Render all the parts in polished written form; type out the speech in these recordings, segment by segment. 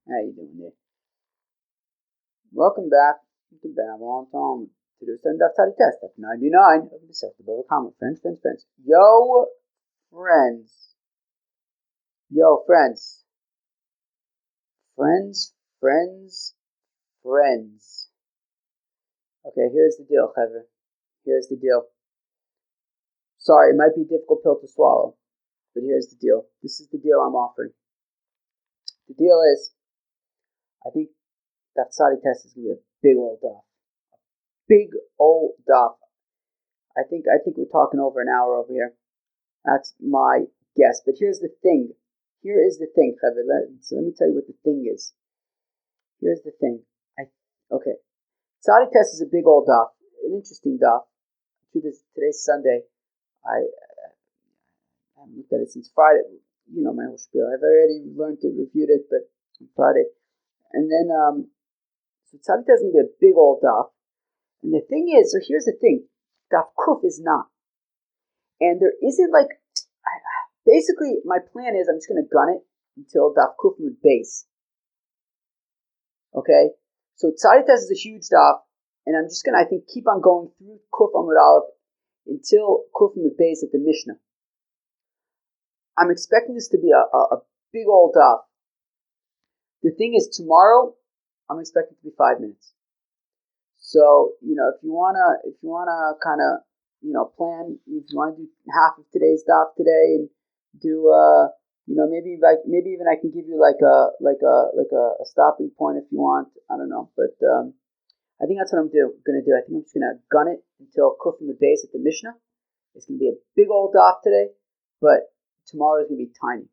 How you doing there? Welcome back to Babylon Talmud. Today's Daf Tadi Test, Daf 99 of the BavaKama. Friends. Friends. Yo, friends. Friends. Okay, here's the deal, Heather. Here's the deal. Sorry, it might be a difficult pill to swallow, but here's the deal. This is the deal I'm offering. The deal is, I think Daf Tadi Test is going to be a big old daf. Big old daf. I think we're talking over an hour over here. That's my guess. But here's the thing. Here is the thing, Chaver. So let me tell you what the thing is. Here's the thing. Okay. Tzadi Test is a big old daf. An interesting daf. Today's Sunday. I haven't looked at it since Friday. You know my whole spiel. I've already learned it, reviewed it, but on Friday. And then, so Tzadi Test is going to be a big old daf. And the thing is, so here's the thing. Daf Kuf is not. And there isn't basically my plan is I'm just going to gun it until Daf Kuf Mud Beis. Okay? So Tzadi Test is a huge daf, and I'm just going to, I think, keep on going through Kuf Amud Aleph until Kuf Mud Beis at the Mishnah. I'm expecting this to be a big old daf. The thing is, tomorrow, I'm expecting it to be 5 minutes. So, if you wanna kind of, plan, if you want to do half of today's daf today and do, maybe even I can give you like a stopping point if you want. I don't know, but I think that's what I'm gonna do. I think I'm just gonna gun it until Kuf Mud Beis at the Mishnah. It's gonna be a big old daf today, but tomorrow is gonna be tiny.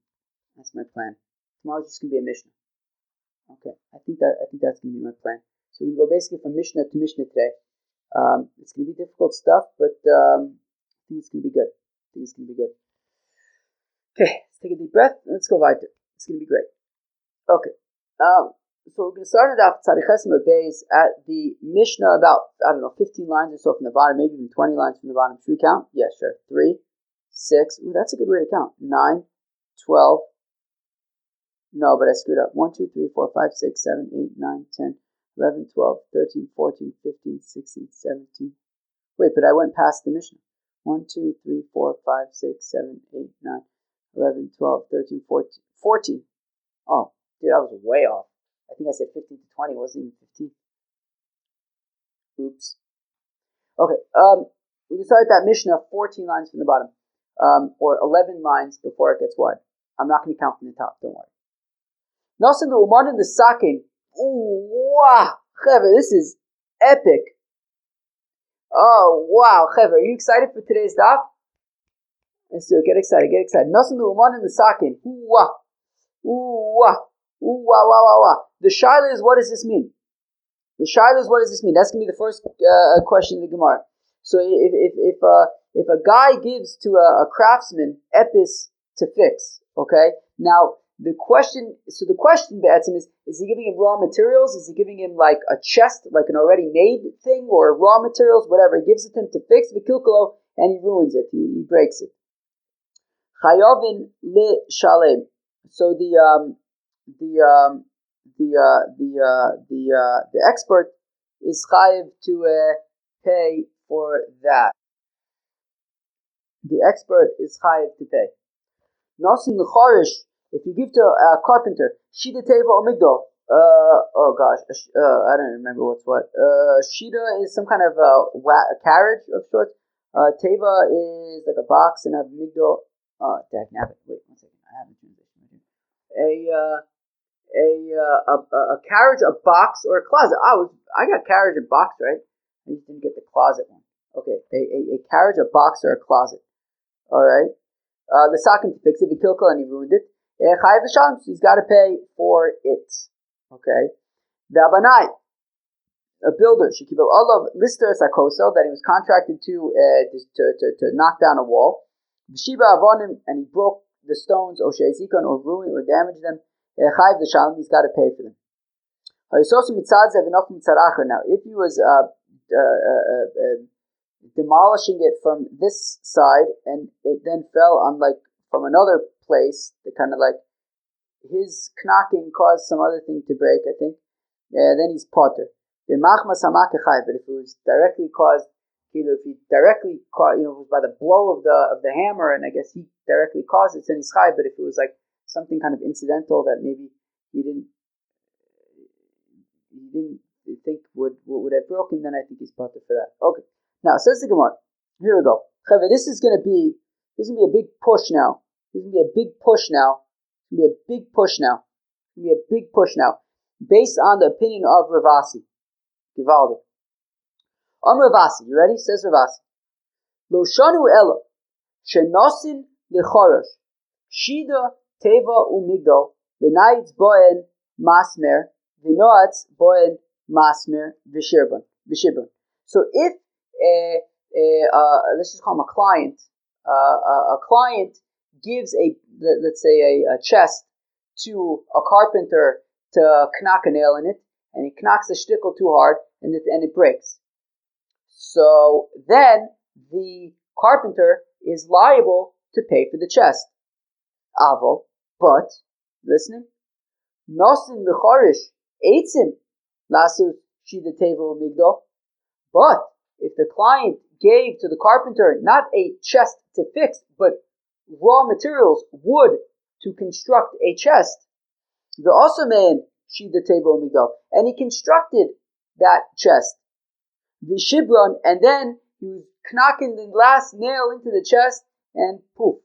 That's my plan. Tomorrow's just gonna be a Mishnah. Okay, I think that's gonna be my plan. So we go basically from Mishnah to Mishnah today. It's going to be difficult stuff, but I think it's going to be good. Okay, let's take a deep breath. Let's go weiter. It's going to be great. Okay. So we're going to start it off Tzadiches Beis at the Mishnah about, 15 lines or so from the bottom, maybe even 20 lines from the bottom. Should we count? Yeah, sure. 3, 6. Ooh, that's a good way to count. 9, 12. No, but I screwed up. 1, 2, 3, 4, 5, 6, 7, 8, 9, 10. 11, 12, 13, 14, 15, 16, 17. Wait, but I went past the Mishnah. 1, 2, 3, 4, 5, 6, 7, 8, 9, 11, 12, 13, 14. 14. Oh, dude, I was way off. I think I said 15 to 20. It wasn't even 15. Oops. Okay, we can start that Mishnah 14 lines from the bottom. Or 11 lines before it gets wide. I'm not going to count from the top, don't worry. Nosan the Uman in the Sakin. Ooh, wow, Chaver, this is epic. Oh, wow, Chaver, are you excited for today's daf? Let's do it. Get excited. Nosan Uman in the Sakin. Ooh, wow. The Shaila is, what does this mean? That's going to be the first question in the Gemara. So if a guy gives to a craftsman epis to fix, okay, now the question Be'etzim is he giving him raw materials? Is he giving him like a chest, like an already made thing, or raw materials, whatever? He gives it to him to fix the kilkalo, and he ruins it. He breaks it. Chayavin le shalem. So the expert is chayiv to pay for that. The expert is chayiv to pay. Nosin l'charish. If you give to a carpenter, shida teva or migdal. I don't remember what's what. Shida is some kind of a carriage of sorts. Teva is like a box, and a migdal. Wait 1 second. I have a translation. A carriage, a box, or a closet. I got carriage and box right. I just didn't get the closet one. Okay, a carriage, a box, or a closet. All right. The sakin to fix it, the kilkel, and he ruined it. He's got to pay for it. Okay. The abanai, a builder, should keep Allah lister sakosel that he was contracted to knock down a wall. V'shiba avonim, and he broke the stones, or sheizikon, or ruined or damaged them. Chayiv the shalom, he's got to pay for them. Now, if he was demolishing it from this side, and it then fell on from another place, that kind of his knocking caused some other thing to break, I think, then he's potter. But if it was directly caused, if he directly caught, it was by the blow of the hammer, and I guess he directly caused it, then he's chai. But if it was like something kind of incidental that maybe he didn't think would have broken, then I think he's potter for that. Okay. Now says the Gemara. Here we go. This is gonna be a big push now. This is gonna be a big push now. It's gonna be a big push now. It's gonna be a big push now, based on the opinion of Ravasi. Givaldi. Ravasi, you ready? Says Ravasi. Lo shanu ela shenosin lechorosh shida teva umigdal lenaitz boen masmer v'noatz boen masmer v'shirban. So if let's just call him a client. A client gives let's say a chest to a carpenter to knock a nail in it, and he knocks the shtickle too hard, and it breaks. So then the carpenter is liable to pay for the chest. Avo, but listening, nosin lecharish eitzin lasu shida teva migdal. But if the client gave to the carpenter not a chest to fix, but raw materials, wood, to construct a chest, the also man shida teva migdal, and he constructed that chest, the shibron, and then he was knocking the last nail into the chest, and poof,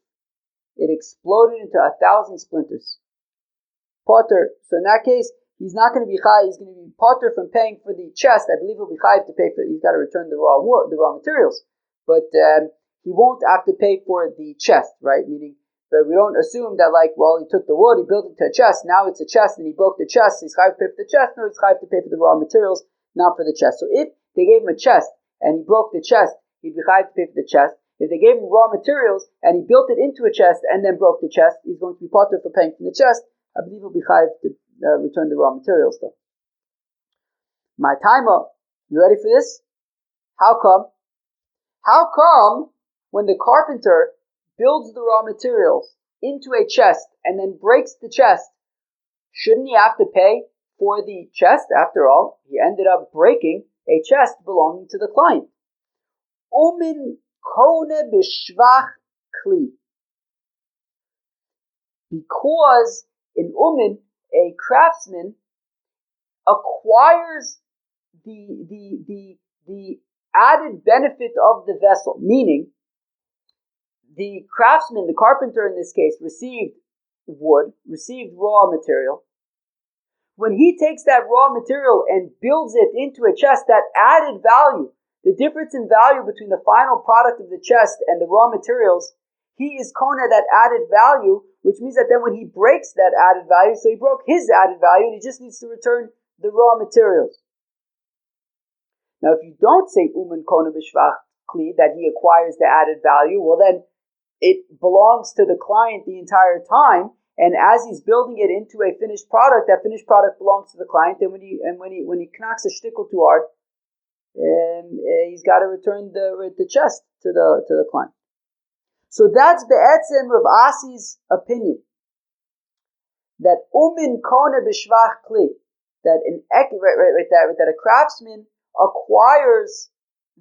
it exploded into 1,000 splinters. Potter. So in that case, he's not going to be chai. He's going to be potter from paying for the chest. I believe he'll be chai to pay for. He's got to return the raw materials, but he won't have to pay for the chest, right? Meaning, but we don't assume that he took the wood, he built it to a chest. Now it's a chest, and he broke the chest. So he's chai to pay for the chest. No, he's chai to pay for the raw materials, not for the chest. So if they gave him a chest and he broke the chest, he'd be chai to pay for the chest. If they gave him raw materials and he built it into a chest and then broke the chest, he's going to be potter for paying for the chest. I believe he'll be chai to return the raw materials though. My timer, you ready for this? How come? How come when the carpenter builds the raw materials into a chest and then breaks the chest, shouldn't he have to pay for the chest? After all, he ended up breaking a chest belonging to the client. Umin kone b'shvach kli. Because in Umin, a craftsman acquires the added benefit of the vessel, meaning the craftsman, the carpenter in this case, received wood, received raw material. When he takes that raw material and builds it into a chest, that added value, the difference in value between the final product of the chest and the raw materials, he is kona that added value, which means that then when he breaks that added value, so he broke his added value and he just needs to return the raw materials. Now, if you don't say uman kona b'shvach kli, that he acquires the added value, well then it belongs to the client the entire time, and as he's building it into a finished product, that finished product belongs to the client. And when he knocks a shtickle too hard, he's got to return the chest to the client. So that's be'etzem Rav Asi's opinion, that umin kona b'shvach kli, that that a craftsman acquires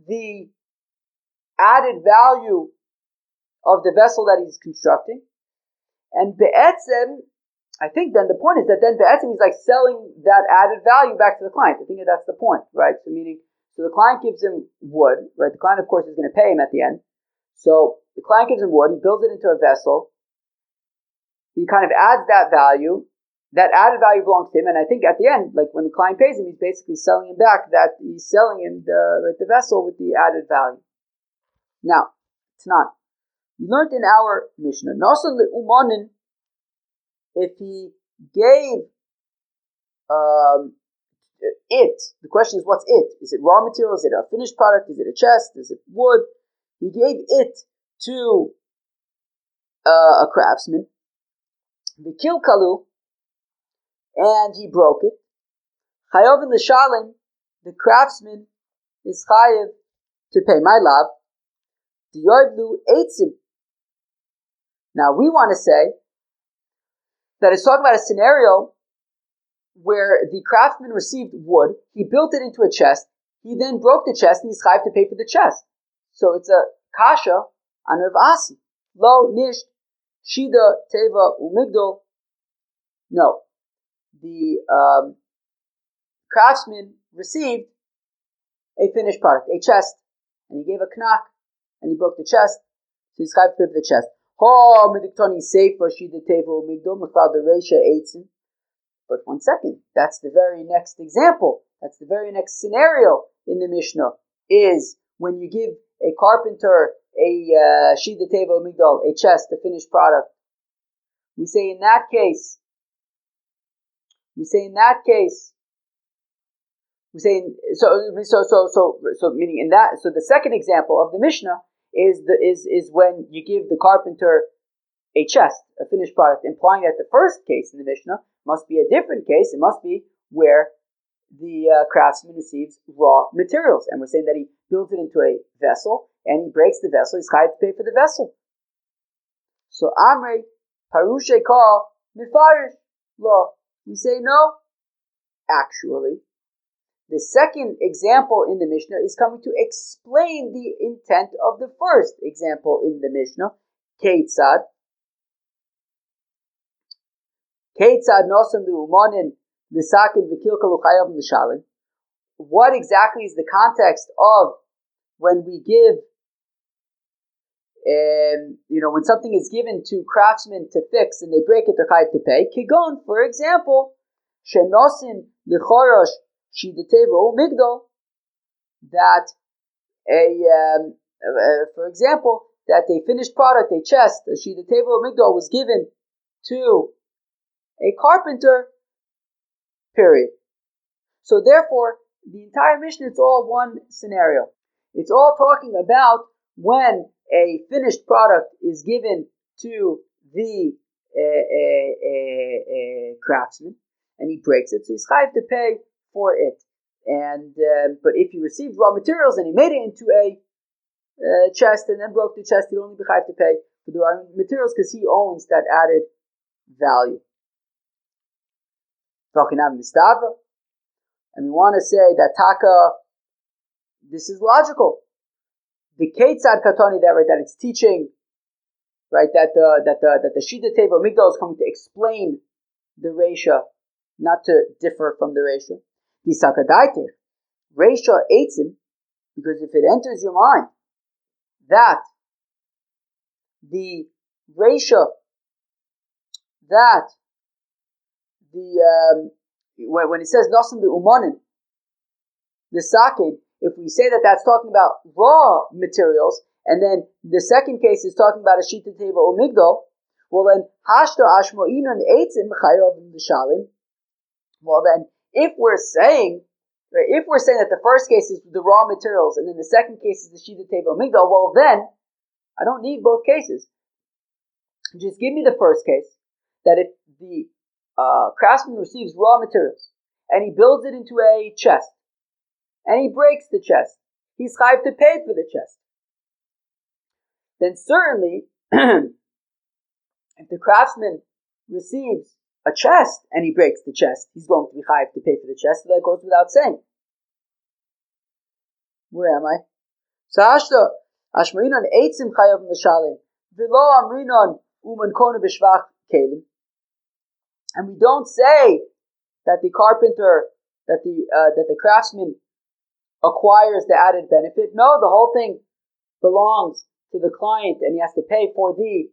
the added value of the vessel that he's constructing, and be'etzem, I think then the point is that then be'etzem he's selling that added value back to the client. I think that's the point, right? So meaning, so the client gives him wood, right? The client, of course, is going to pay him at the end. So the client gives him wood, he builds it into a vessel, he kind of adds that value, that added value belongs to him, and I think at the end, when the client pays him, he's basically selling him back that he's selling him the vessel with the added value. Now, Tanan, we learned in our Mishnah, Nasan le'umanin, if he gave the question is, what's it? Is it raw material? Is it a finished product? Is it a chest? Is it wood? He gave it to a craftsman, Vikil Kalu, and he broke it. Chayav in the Shalim, the craftsman is chayav to pay my lab. Diyoivlu eitzim. Now we want to say that is talking about a scenario where the craftsman received wood, he built it into a chest, he then broke the chest, and he's chayav to pay for the chest. So it's a kasha on Rav Asi. Lo nisht shida teva umigdol. No, the craftsman received a finished product, a chest, and he gave a knack, and he broke the chest, so he's chayav to pay for the chest. Ho midiktoni seifa shida teva umigdol mechal dereisha eitzim. But one second, that's the very next example. That's the very next scenario in the Mishnah, is when you give a carpenter a shida teva migdal, a chest, a finished product. We say in that case, meaning in that, so the second example of the Mishnah is when you give the carpenter a chest, a finished product, implying that the first case in the Mishnah must be a different case. It must be where the craftsman receives raw materials. And we're saying that he builds it into a vessel and he breaks the vessel. He's chayav to pay for the vessel. So Amrei Parushe Ka Mifarish Law. We say no. Actually, the second example in the Mishnah is coming to explain the intent of the first example in the Mishnah. Keitzad nosam li'umanin l'sakin v'kilkal u'chayav l'shalim. What exactly is the context of when we give, when something is given to craftsmen to fix and they break it, they're chayav to pay? Kigon, for example, shenosin l'chorosh shidateva u'migdal, that for example, that a finished product, a chest, a shidateva u'migdal, was given to a carpenter, period. So therefore, the entire Mishnah, it's all one scenario. It's all talking about when a finished product is given to the craftsman, and he breaks it, so he's chayav to pay for it. And but if he received raw materials and he made it into a chest and then broke the chest, he'd only be chayav to pay for the raw materials because he owns that added value. And we want to say that taka, this is logical. The Keitzad Katoni that it's teaching, right? That the Shida Teva Migdal is coming to explain the Reisha, not to differ from the Reisha. The Sakadaite Reisha Eitzim, because if it enters your mind that the Reisha, that when it says Nasim the Umanin, the Sakin, if we say that that's talking about raw materials, and then the second case is talking about a Shita Teva or Migdal, well then, Hashta Ashmo'inon Eitzim Chayav L'Shalim. Well then, if we're saying that the first case is the raw materials, and then the second case is the Shita Teva or Migdal, well then, I don't need both cases. Just give me the first case, that if the craftsman receives raw materials and he builds it into a chest and he breaks the chest, he's chayav to pay for the chest. Then certainly, if the craftsman receives a chest and he breaks the chest, he's going to be chayav to pay for the chest. So that goes without saying. Where am I? So Ashmarinon eitzim chayav l'shalim v'lo amrinon uman kona b'shvach kelim. And we don't say that the carpenter, that the craftsman acquires the added benefit. No, the whole thing belongs to the client, and he has to pay for the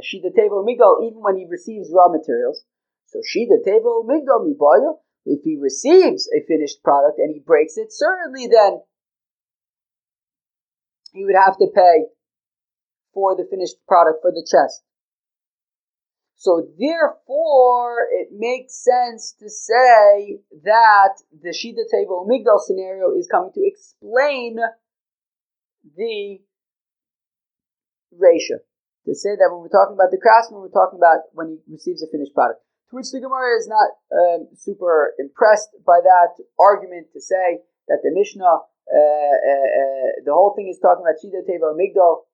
shida tevo migdal even when he receives raw materials. So shida tevo migdal mibaya. If he receives a finished product and he breaks it, certainly then he would have to pay for the finished product, for the chest. So therefore, it makes sense to say that the Shida Teva Migdal scenario is coming to explain the Reisha. To say that when we're talking about the craftsman, we're talking about when he receives a finished product. To which the Gemara is not super impressed by that argument, to say that the Mishnah, the whole thing is talking about Shida Teva Migdal,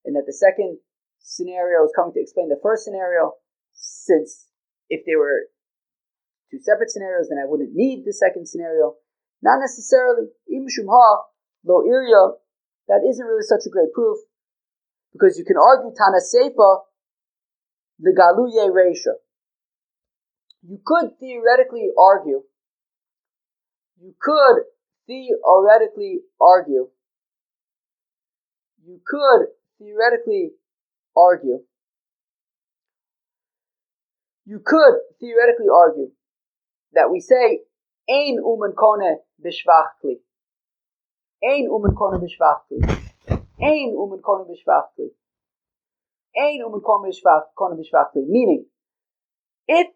and that the second scenario is coming to explain the first scenario, since if they were two separate scenarios, then I wouldn't need the second scenario. Not necessarily. Im shumha lo irya, that isn't really such a great proof, because you can argue Tana Seifa the Galuye Reisha. You could theoretically argue that we say Ein umen kone b'shvach kli. Ein umen kone b'shvach kli. Ein umen kone b'shvach kli. Ein umen kone b'shvach kli. Meaning, if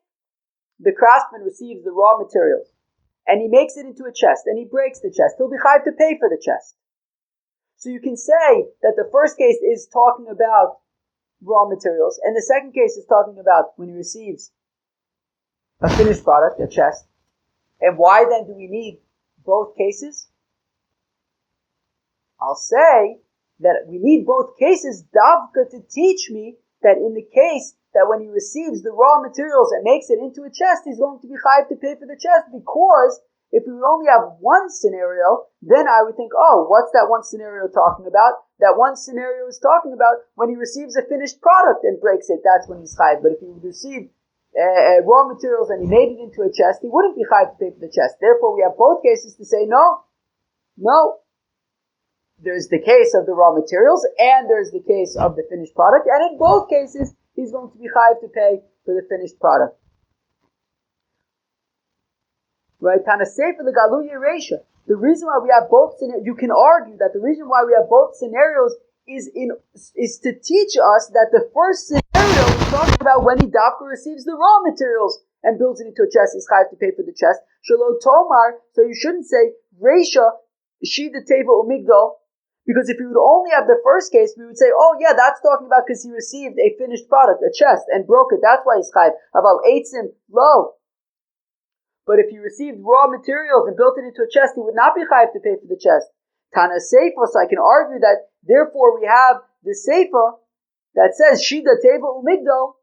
the craftsman receives the raw materials and he makes it into a chest and he breaks the chest, he'll be chayav to pay for the chest. So you can say that the first case is talking about raw materials, and the second case is talking about when he receives a finished product, a chest. And why then do we need both cases? I'll say that we need both cases, davka, to teach me that in the case that when he receives the raw materials and makes it into a chest, he's going to be chayav to pay for the chest, because if we would only have one scenario, then I would think, oh, what's that one scenario talking about? That one scenario is talking about when he receives a finished product and breaks it, that's when he's chayav. But if he would receive raw materials and he made it into a chest, he wouldn't be chayav to pay for the chest. Therefore, we have both cases to say, no. There's the case of the raw materials and there's the case of the finished product. And in both cases, he's going to be chayav to pay for the finished product. Right? The reason why we have both scenarios, you can argue that the reason why we have both scenarios is to teach us that the first scenario is talking about when he dafka receives the raw materials and builds it into a chest, is chayav to pay for the chest. Shelo tomar, so you shouldn't say reisha shida teva umigdal, because if you would only have the first case, we would say, oh yeah, that's talking about because he received a finished product, a chest, and broke it. That's why he's chayav. Aval eitzim lo. But if he received raw materials and built it into a chest, he would not be chayav to pay for the chest. Tana Seifa, so I can argue that, therefore we have the Seifa that says Shida Teva Umigdal,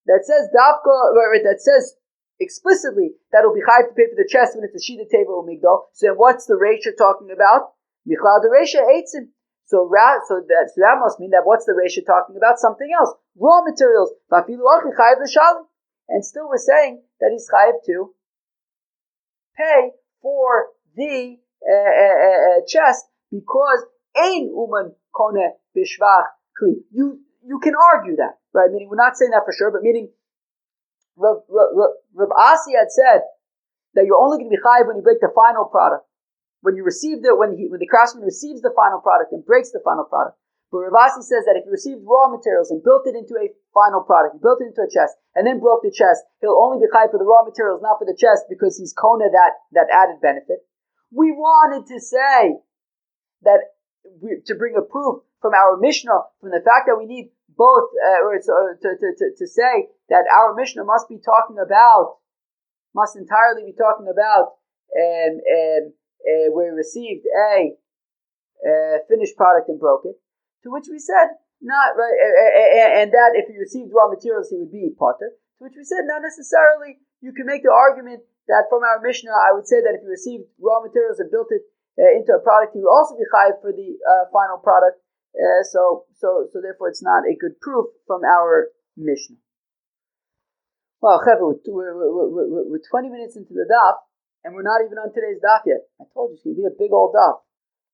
that says Davka, that says explicitly that it'll be chayav to pay for the chest when it's a Shida Teva Umigdal. So then what's the Reisha talking about? Michlal the Reisha Eitzim. So that must mean that what's the Reisha talking about? Something else. Raw materials. And still we're saying that he's chayav to pay for the chest, because ein uman kone bishvach kli. You can argue that, right? Meaning, we're not saying that for sure, but meaning Rav Asi had said that you're only going to be chayav when you break the final product, when you receive when the craftsman receives the final product and breaks the final product. But Rav Asi says that if you received raw materials and built it into a final product, built it into a chest, and then broke the chest, he'll only be chayav for the raw materials, not for the chest, because he's kona that added benefit. We wanted to say that to bring a proof from our Mishnah, from the fact that we need both, to say that our Mishnah must entirely be talking about where he received a finished product and broke it. To which we said, not right, and that if he received raw materials, he would be potter. To which we said, not necessarily. You can make the argument that from our Mishnah, I would say that if he received raw materials and built it into a product, he would also be chayav for the final product. So therefore, it's not a good proof from our Mishnah. Well, Chevra, we're 20 minutes into the daf, and we're not even on today's daf yet. I told you it's going to be a big old daf.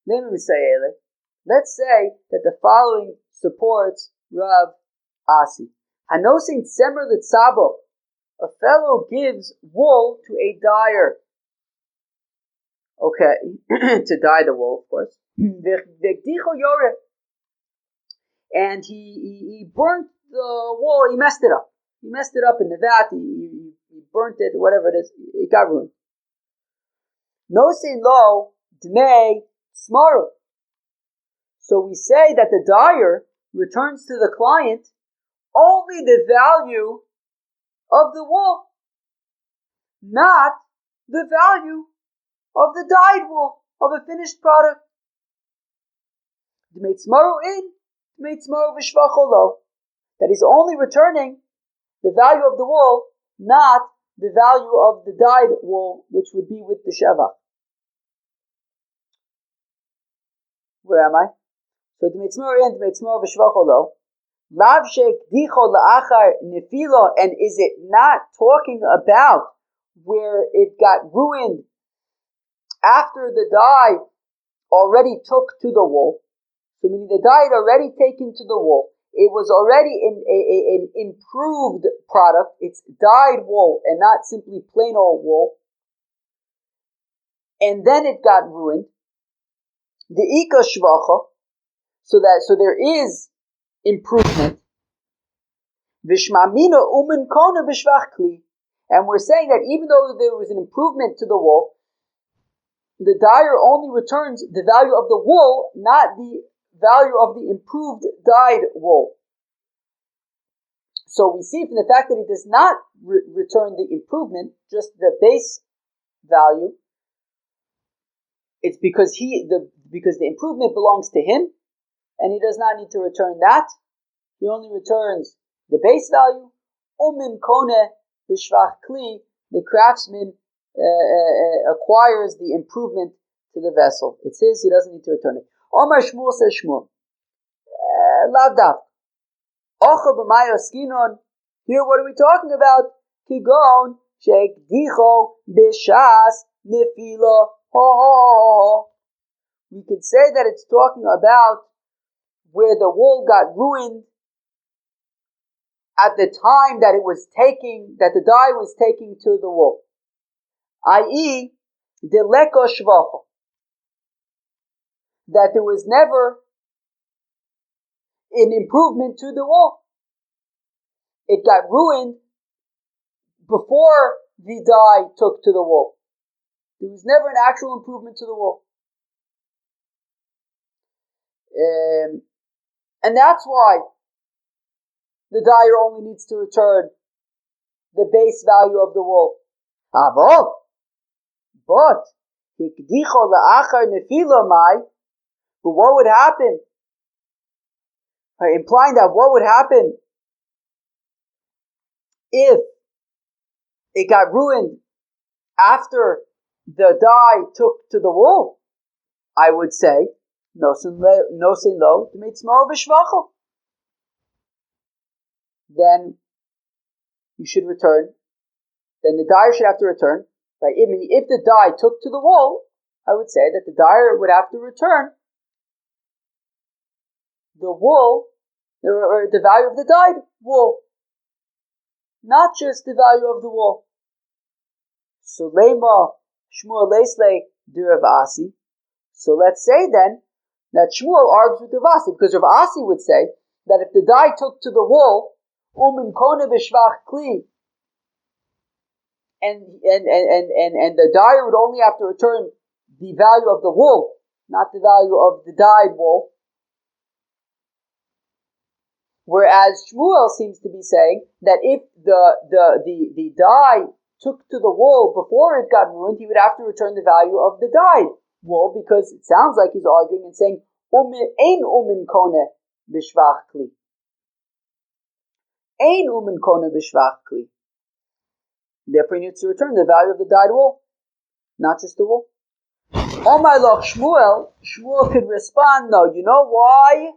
Let me say, let's say that the following supports Rav Asi. Hanosin Semer Litzabo. A fellow gives wool to a dyer. Okay, to dye the wool, of course. And he burnt the wool, he messed it up. He messed it up in the vat, he burnt it, whatever it is, it got ruined. Nosin lo dmei smaru. So we say that the dyer returns to the client only the value of the wool, not the value of the dyed wool, of a finished product. Dmei tzmaru in, dmei tzmaru v'shvach lo. that he's only returning the value of the wool, not the value of the dyed wool, which would be with the shevach. Where am I? So the mitzmor and the mitzmor v'shvacholo. Lav shek dicho la'achar nefilo, and is it not talking about where it got ruined after the dye already took to the wool? So meaning the dye had already taken to the wool. It was already an improved product. It's dyed wool and not simply plain old wool. And then it got ruined. The ika shvacha, so there is improvement. Vishmamina umen kona b'shvach kli. And we're saying that even though there was an improvement to the wool, the dyer only returns the value of the wool, not the value of the improved dyed wool. So we see from the fact that he does not return the improvement, just the base value, it's because the improvement belongs to him, and he does not need to return that. He only returns the base value. Umin kone b'shvach kli, the craftsman acquires the improvement to the vessel. It's his, he doesn't need to return it. Omar Shmuel says Shmuel. Lavdav. Ocha b'mayo skinon. Here what are we talking about? Kigon shek dicho b'shas nefila. We could say that it's talking about where the wool got ruined at the time that the dye was taking to the wool. I.e., the leko shvacha. That there was never an improvement to the wool. It got ruined before the dye took to the wool. There was never an actual improvement to the wool. And that's why the dyer only needs to return the base value of the wool. But what would happen? Implying that what would happen if it got ruined after the dye took to the wool? I would say, no sin lo, then you should return. Then the dyer should have to return. Right? I mean, if the dye took to the wool, I would say that the dyer would have to return the wool, or the value of the dyed wool, not just the value of the wool. So lema Shmuel leisle de Rav Asi. So let's say then that Shmuel argues with Rav Asi, because Rav Asi would say that if the dye took to the wool, umin kone b'shvach kli, and the dyer would only have to return the value of the wool, not the value of the dyed wool. Whereas Shmuel seems to be saying that if the dye took to the wool before it got ruined, he would have to return the value of the dyed wool, because it sounds like he's arguing and saying ein umin kone b'shvach kli. Ein umin kone b'shvach kli. Therefore, he needs to return the value of the dyed wool, not just the wool. Omar loch Shmuel could respond, no, you know why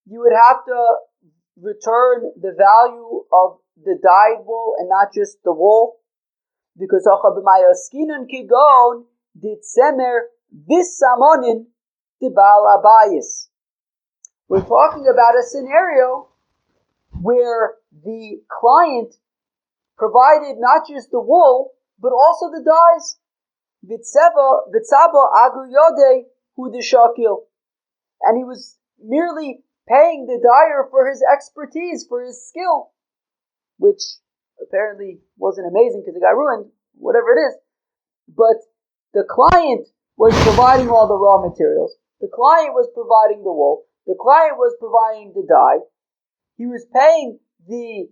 you would have to return the value of the dyed wool and not just the wool? Because ocha b'mayoskinon kigon ditzemer vissamonin dibal abayis. We're talking about a scenario where the client provided not just the wool, but also the dyes. Vitzaba agu yode hu deshakil. And he was merely paying the dyer for his expertise, for his skill, which apparently wasn't amazing because it got ruined, whatever it is. But the client was providing all the raw materials. The client was providing the wool. The client was providing the dye. He was paying the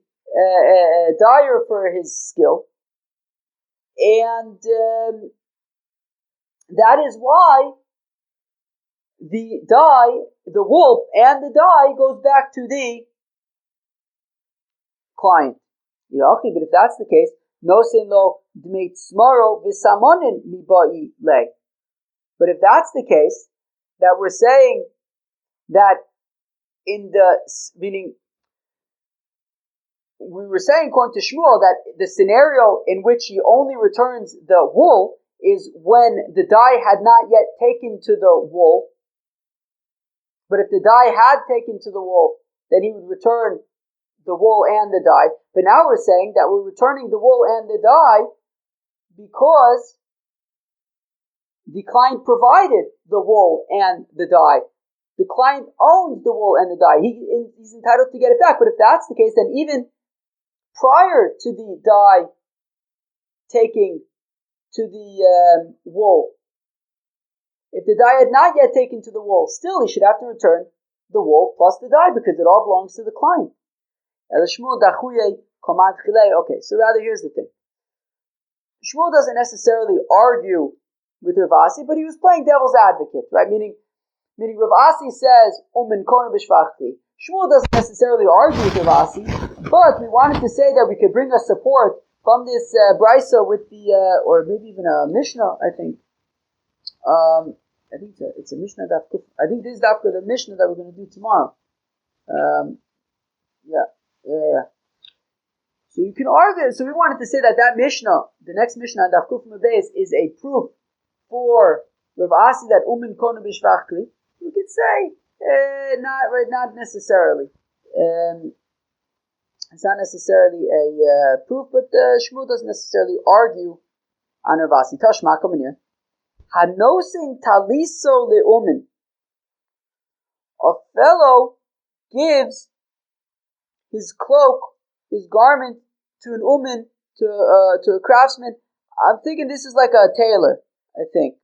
dyer for his skill. And that is why the dye, the wool and the dye goes back to the client. Yochi, but if that's the case, no sin lo dmeit smaro v'samonin mibai le. But if that's the case, that we're saying that meaning we were saying according to Shmuel that the scenario in which he only returns the wool is when the dye had not yet taken to the wool. But if the dye had taken to the wool, then he would return the wool and the dye. But now we're saying that we're returning the wool and the dye because the client provided the wool and the dye. The client owns the wool and the dye. He's entitled to get it back. But if that's the case, then even prior to the dye taking to the wool, if the dye had not yet taken to the wool, still he should have to return the wool plus the dye because it all belongs to the client. Okay, so rather here's the thing. Shmuel doesn't necessarily argue with Rav Asi, but he was playing devil's advocate, right? Meaning Rav Asi says, kona b'shvachli. Shmuel doesn't necessarily argue with Rav Asi, but we wanted to say that we could bring us support from this brisa with the, or maybe even a Mishnah, I think. I think it's a Mishnah daf. I think this is after the Mishnah that we're going to do tomorrow. Yeah. So you can argue. So we wanted to say that Mishnah, the next Mishnah, daf kuf mebez, is a proof for Rav Asi that kona b'shvachli. We could say not necessarily. It's not necessarily a proof, but Shmuel doesn't necessarily argue on Rav Asi. Tashma, come in here. Hanosin taliso leumin. A fellow gives his cloak, his garment, to an umin, to a craftsman. I'm thinking this is like a tailor, I think.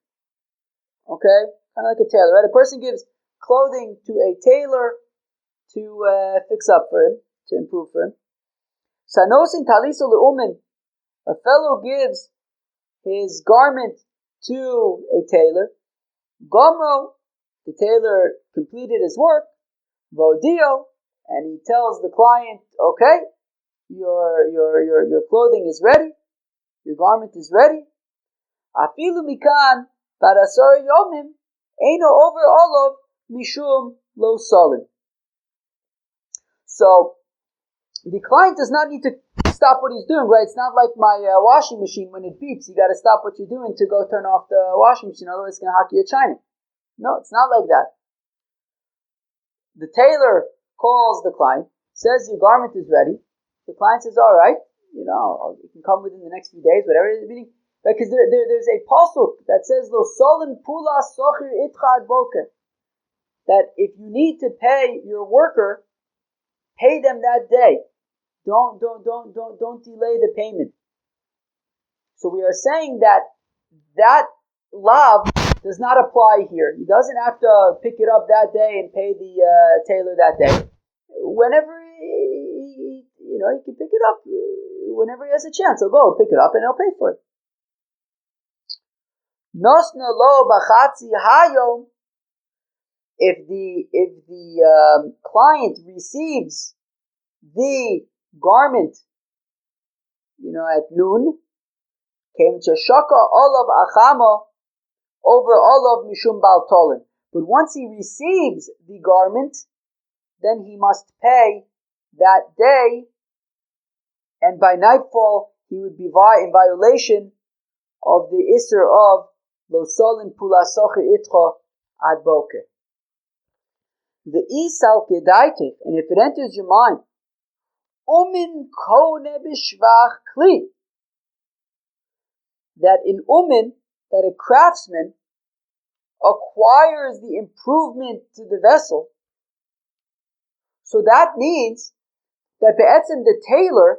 Okay? Kind of like a tailor, right? A person gives clothing to a tailor to fix up for him, to improve for him. Sanosin taliso leumin. A fellow gives his garment to a tailor. Gomro, the tailor completed his work. Vodio, and he tells the client, okay, your clothing is ready, your garment is ready. Afilu mikan barasar yomim eino over olov mishum lo solim. So the client does not need to stop what he's doing, right? It's not like my washing machine when it beeps. You got to stop what you're doing to go turn off the washing machine, otherwise it's going to hock you a china. No, it's not like that. The tailor calls the client, says your garment is ready. The client says, all right, you can come within the next few days, whatever it is. Meaning, because there's a pasuk that says, Lo solim pula sochir itcha ad boker, that if you need to pay your worker, pay them that day. Don't delay the payment. So we are saying that lav does not apply here. He doesn't have to pick it up that day and pay the tailor that day. Whenever he can pick it up, whenever he has a chance, he'll go pick it up and he'll pay for it. Nosna lo b'chatzi hayom. If the client receives the garment, at noon, came shaka olav achama over olav mishum bal tolin. But once he receives the garment, then he must pay that day, and by nightfall he would be in violation of the isser of lo solin pula socher itcha ad boker. The isal kedaite, and if it enters your mind, umin kone b'shvach kli, that in umin, that a craftsman acquires the improvement to the vessel. So that means that be'etzim the tailor,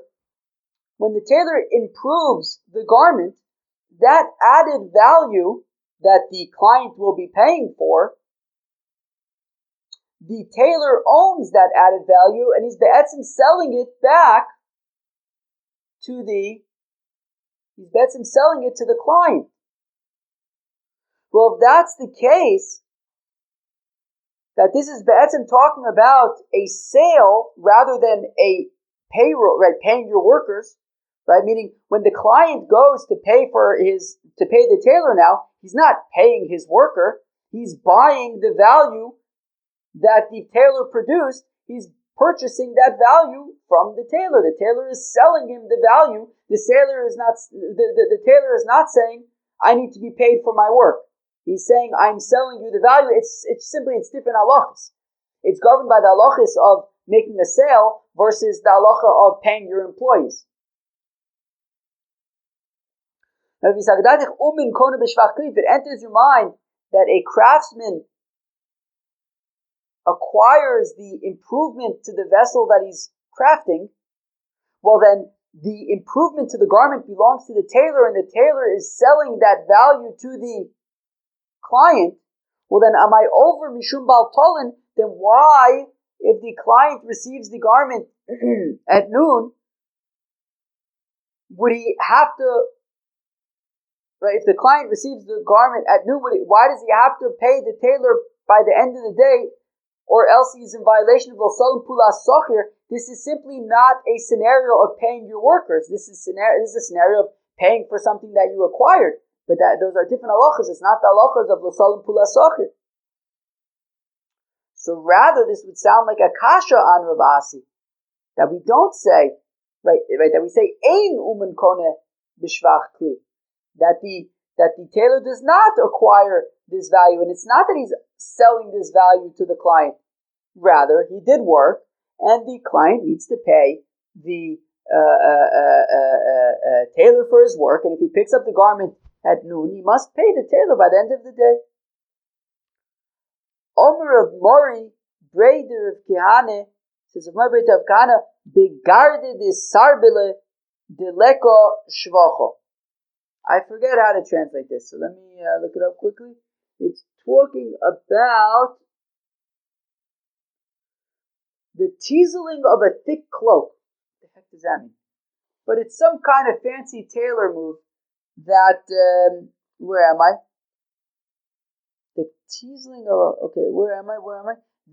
when the tailor improves the garment, that added value that the client will be paying for, the tailor owns that added value and he's be'etzim selling it back to the client. Well, if that's the case, that this is be'etzim talking about a sale rather than a payroll, right? Paying your workers, right? Meaning when the client goes to pay the tailor now, he's not paying his worker. He's buying the value that the tailor produced. He's purchasing that value from the tailor. The tailor is selling him the value. The tailor is not saying, I need to be paid for my work. He's saying, I'm selling you the value. It's different halachas. It's governed by the halachas of making a sale versus the halacha of paying your employees. Now, if it enters your mind that a craftsman acquires the improvement to the vessel that he's crafting, well then the improvement to the garment belongs to the tailor, and the tailor is selling that value to the client. Well then, am I over mishum bal tolin? Then why, if the client receives the garment at noon, would he have to? Right, if the client receives the garment at noon, why does he have to pay the tailor by the end of the day, or else he's in violation of Losalim Pulas Sochir? This is simply not a scenario of paying your workers. This is a scenario of paying for something that you acquired. But those are different halachas. It's not the halachas of Losalim Pulas Sochir. So rather, this would sound like a kasha on Rav Asi, that we don't say, right, that we say ein umen kone b'shvach kli, that the tailor does not acquire this value, and it's not that he's selling this value to the client. Rather, he did work, and the client needs to pay the tailor for his work, and if he picks up the garment at noon, he must pay the tailor by the end of the day. Omer of Mori, Breder of Kihane, says of Mori Breder of Kihane, begarde de sarbele de leko shvacho. I forget how to translate this, so let me look it up quickly. It's talking about the teaseling of a thick cloak. What the heck does that mean? But it's some kind of fancy tailor move that, where am I? The teaseling of where am I?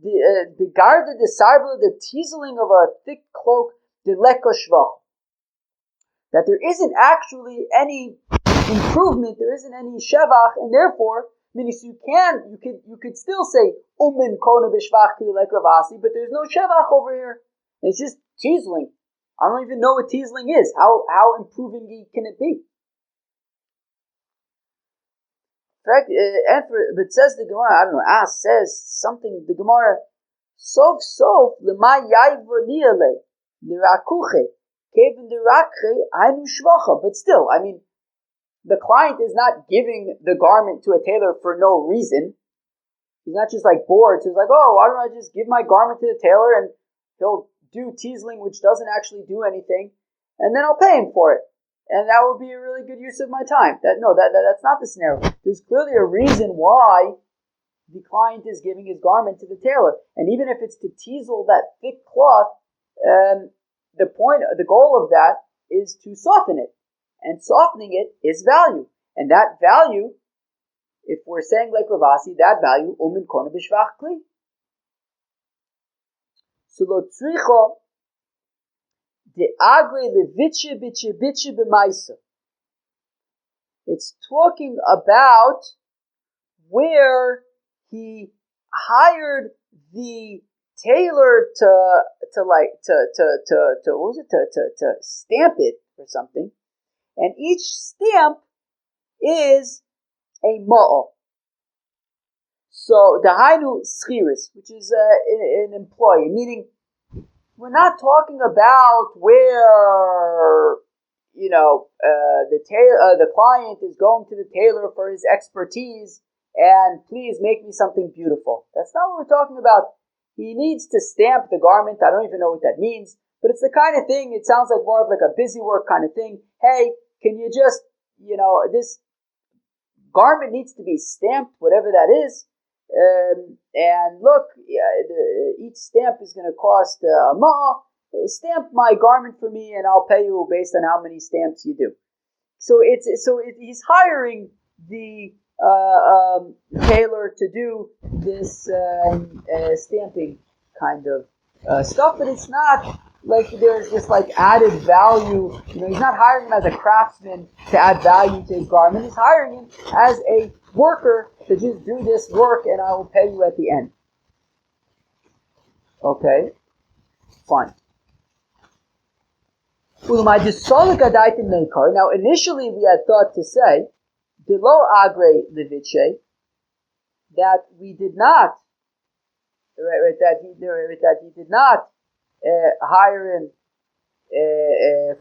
The garda de sarbla, the teaseling of a thick cloak, de leko shvach. That there isn't actually any improvement, there isn't any shevach, and therefore, meaning so you could still say umin kona b'shvach like Rav Asi, but there's no shevach over here. It's just teaseling. I don't even know what teaseling is. How improving can it be? In fact, but says the Gemara, I don't know, says something, the Gemara, sof lema yayvoniale lirakuche kevin dirakche hainu shvacha. But still, I mean, the client is not giving the garment to a tailor for no reason. He's not just like bored, so he's like, oh, why don't I just give my garment to the tailor and he'll do teaseling, which doesn't actually do anything, and then I'll pay him for it. And that would be a really good use of my time. That's not the scenario. There's clearly a reason why the client is giving his garment to the tailor. And even if it's to teasel that thick cloth, the goal of that is to soften it. And softening it is value. And that value, if we're saying like Rav Asi, that value, umin kona b'shvach kli. So lo tzricha de agre levitche bitche b'maisa. It's talking about where he hired the tailor to stamp it or something, and each stamp is a ma'al. So the hainu schiris, which is an employee, meaning we're not talking about where the client is going to the tailor for his expertise and please make me something beautiful. That's not what we're talking about. He needs to stamp the garment. I don't even know what that means, but it's the kind of thing, it sounds like more of like a busy work kind of thing. Hey, can you just, this garment needs to be stamped, whatever that is. And look, each stamp is going to cost a ma'ah. Stamp my garment for me, and I'll pay you based on how many stamps you do. So he's hiring the tailor to do this stamping kind of stuff, but it's not like there's this like added value. He's not hiring him as a craftsman to add value to his garment. He's hiring him as a worker to just do this work, and I will pay you at the end. Okay, fine. Now, initially we had thought to say, "Delo agre leviche," that we did not, that he did not hire him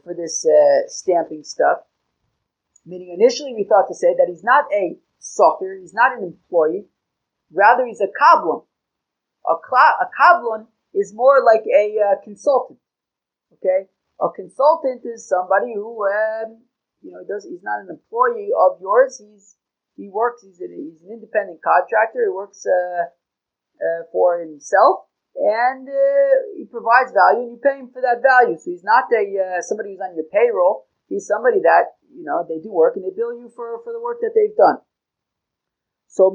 for this stamping stuff. Meaning, initially we thought to say that he's not a socher, he's not an employee, rather he's a kablon. A kablon is more like a consultant. Okay, a consultant is somebody who he's not an employee of yours. He works. He's an independent contractor. He works for himself, and he provides value, and you pay him for that value. So he's not somebody who's on your payroll. He's somebody that they do work, and they bill you for the work that they've done. So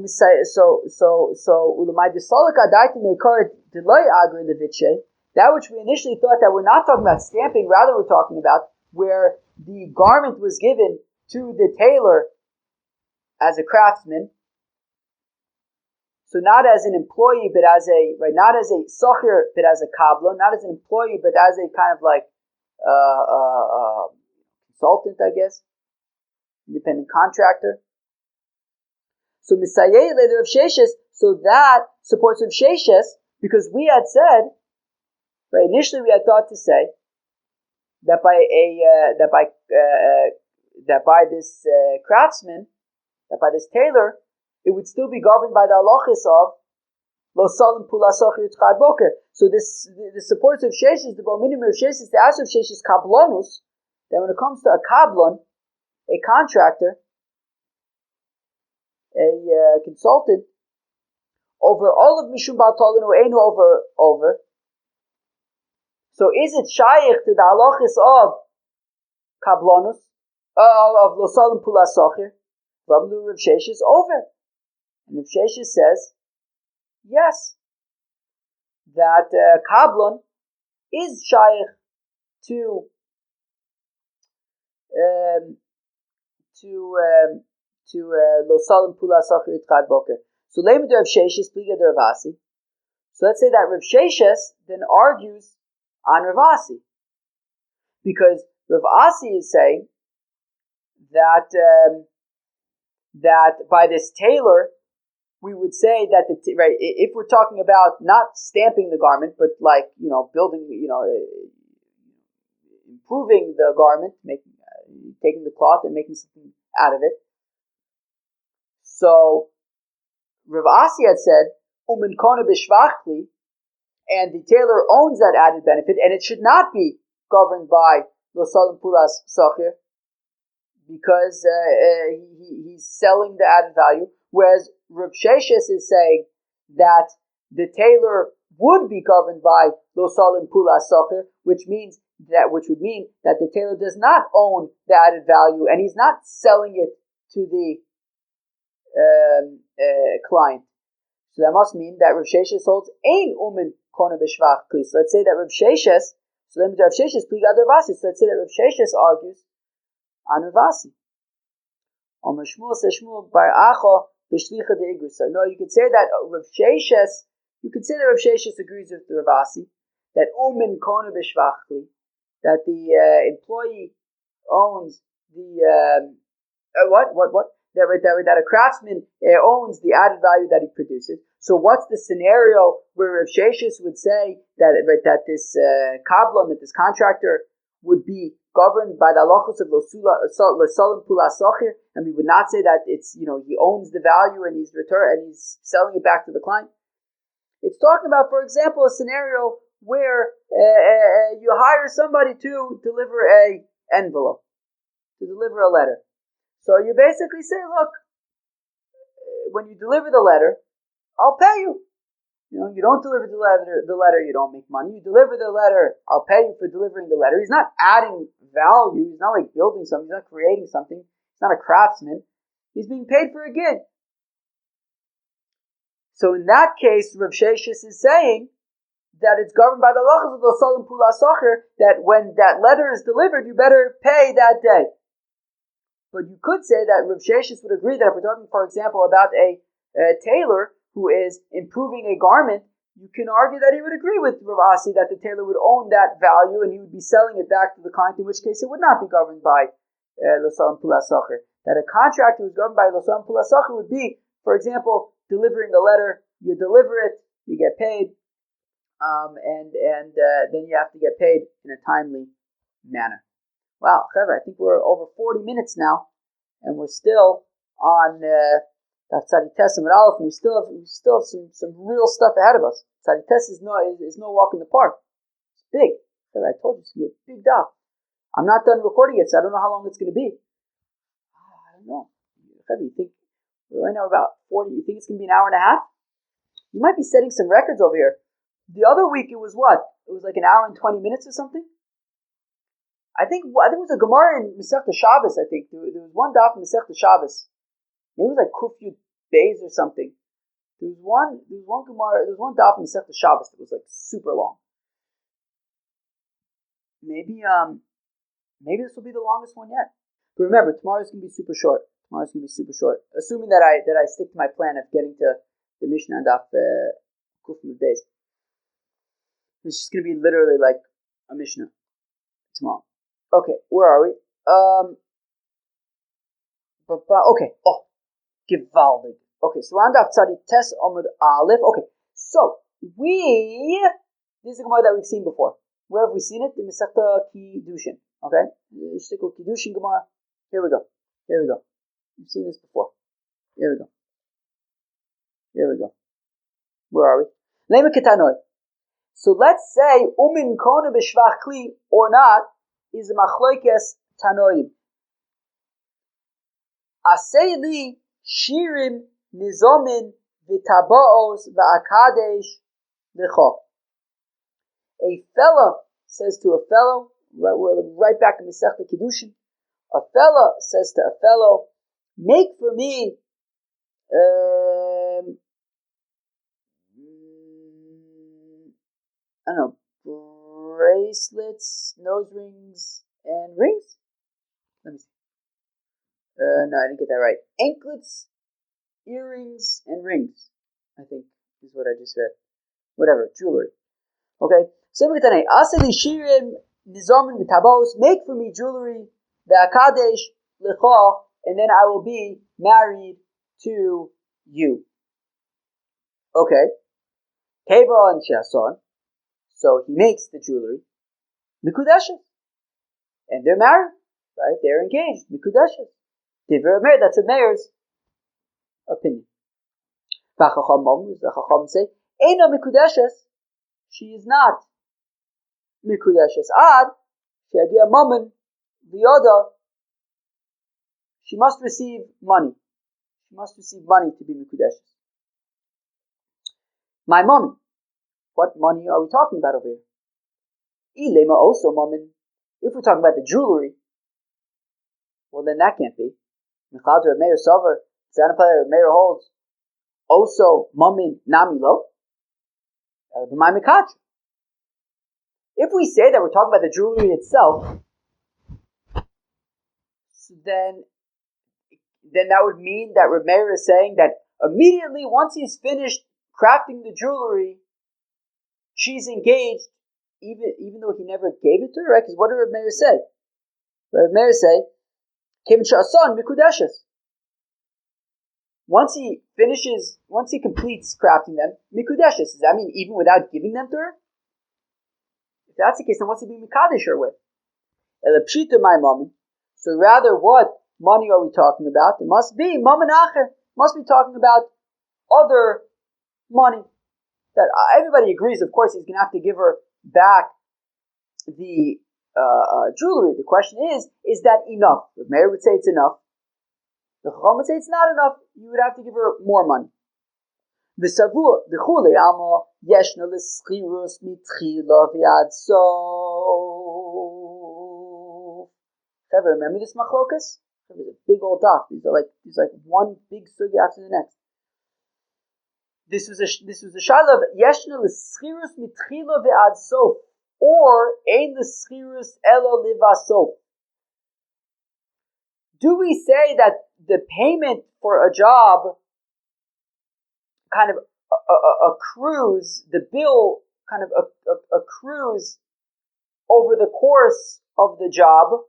that which we initially thought that we're not talking about stamping, rather we're talking about where the garment was given to the tailor as a craftsman. So not as an employee, but not as a socher, but as a kabla, not as an employee, but as a kind of like consultant, I guess, independent contractor. So Misayeh later of Sheshes, so that supports of Sheshes, because we had said, right, initially we had thought to say that by this craftsman, that by this tailor, it would still be governed by the halachis of lo salim pula socher yitzchad boker. So the supports of Sheshes, the minimum of Sheshes, the as of Sheshes kablanus, that when it comes to a kablon, a contractor, a consultant, over all of Mishum Bal Tolin who ain't over. So is it shaykh to the halachis of kablanus, of lo salim pula socher? Rabnu Rav Sheshes over. And Rav Sheshes says, yes, that kablon is shaykh to lo salim pula socher yitzchad boker. So leimed Rav Sheshes pliga de Rav Asi. So let's say that Rav Sheshes then argues on Rav Asi, because Rav Asi is saying that by this tailor we would say that if we're talking about not stamping the garment, but like building, improving the garment, taking the cloth and making something out of it. So Rav Asi had said umin kona b'shvachli, and the tailor owns that added benefit, and it should not be governed by lo salim pulas socher, because he's selling the added value. Whereas Rav Sheshes is saying that the tailor would be governed by lo salim pulas socher, which would mean that the tailor does not own the added value, and he's not selling it to the client. So that must mean that Rav Sheshes holds ein umin kona b'shvach kli. So let's say that Rav Sheshes, so let me do Rav Sheshes pliga de Rav Asi. So let's say that Rav Sheshes argues on Rav Asi. Omer Shmuel says Shmuel bar Acha b'shlicha de Igrusa. No, you could say that Rav Sheshes agrees with Rav Asi that umin kona b'shvach kli, that the employee owns the that a craftsman owns the added value that he produces. So what's the scenario where Rav Sheshes would say that this kablon, that this contractor would be governed by the halachos of lo salim pula socher, and we would not say that it's he owns the value and he's selling it back to the client? It's talking about, for example, a scenario where you hire somebody to deliver a envelope, to deliver a letter. So you basically say, look, when you deliver the letter, I'll pay you. You don't deliver the letter, you don't make money. You deliver the letter, I'll pay you for delivering the letter. He's not adding value. He's not like building something. He's not creating something. He's not a craftsman. He's being paid for a gig. So in that case, Rav Sheshes is saying that it's governed by the halachas of the Salim Pula Sacher, that when that letter is delivered, you better pay that day. But you could say that Rav Sheshis would agree that if we're talking, for example, about a tailor who is improving a garment, you can argue that he would agree with Rav Asi that the tailor would own that value and he would be selling it back to the client, in which case it would not be governed by L'Salam Pula Sacher. That a contract who is governed by L'Salam Pula Sacher would be, for example, delivering a letter, you deliver it, you get paid, and then you have to get paid in a timely manner. Wow, Chevra, I think we're over 40 minutes now, and we're still on Tzadi Tes and Aleph, and we still have some real stuff ahead of us. Tzadi Tes is no walk in the park. It's big. Chevra, I told you it's going to be a big daf. I'm not done recording it, so I don't know how long it's going to be. I don't know. Chevra, you think right now about 40? You think it's going to be an hour and a half? You might be setting some records over here. The other week it was what? It was like an hour and 20 minutes or something. I think it was a Gemara in Masechta Shabbos. I think there was one daf in Masechta Shabbos. Maybe it was like Kuf Yud Beis or something. There was one Gemara. There was one daf in Masechta Shabbos that was like super long. Maybe this will be the longest one yet. But remember, tomorrow's gonna be super short. Assuming that I stick to my plan of getting to the Mishnah and daf Kuf Yud Beis. It's just gonna be literally like a Mishnah tomorrow. Okay, where are we? Okay. Oh, gewaldig. Okay, so we're on Daf Tzadi Tes Amud Aleph. Okay, so this is a Gemara that we've seen before. Where have we seen it? In Masechta Kiddushin. Okay, Shtikul Kiddushin Gemara. Here we go. We've seen this before. Here we go. Where are we? Lema Ketanoi. So let's say Umin Kona B'Shvach Kli or not is a Machloikes Tanoim. Asei Shirim Nizomin V'Tabaos V'Akadesh L'Cho. A fellow says to a fellow, we're right back in Masechta Kiddushin. A fellow says to a fellow, make for me I don't know, bracelets, nose rings, and rings? Let me see. No, I didn't get that right. Anklets, earrings, and rings, I think, is what I just read. Whatever, jewelry. Okay, so Asali Shirim Nizomin V'Tabos, make for me jewelry, V'Akadesh L'Cho, and then I will be married to you. Okay. Keva and Shason. So he makes the jewelry, Mikudeshes, and they're married, right? They're engaged, Mikudeshes. Divrei Meir, that's a Meir's opinion. The Chacham say, Eina Mikudeshes, she is not Mikudeshes. Ad, Sheagia Mammon, Lioda, she must receive money. She must receive money to be Mikudeshes. My mom. What money are we talking about over here? Ilema also mammon. If we're talking about the jewelry, well then that can't be. Mechadra Meir Sover, Zanapala Meir holds. Also mammon namilo. My mikach. If we say that we're talking about the jewelry itself, so then that would mean that Reb Meir is saying that immediately once he's finished crafting the jewelry, she's engaged, even though he never gave it to her, right? Because what did Reb Meir say? Reb Meir say, Kevin Sha'ason Mikudeshes. Once he completes crafting them, Mikudeshes. Does that mean even without giving them to her? If that's the case, then what's he being Mikadesh her with? Elepshita my mom. So rather, what money are we talking about? It must be Mammon Acher. Must be talking about other money. That everybody agrees, of course, he's going to have to give her back the jewelry. The question is that enough? The mayor would say it's enough. The Chacham would say it's not enough. You would have to give her more money. Remember this machlokas? There's a big old daf. These are like one big sugya after the next. This was a shaila of yeshna l'schirus mitchila ve'ad sof, or ein l'schirus elo livasof. Do we say that the payment for a job kind of accrues, the bill kind of accrues over the course of the job,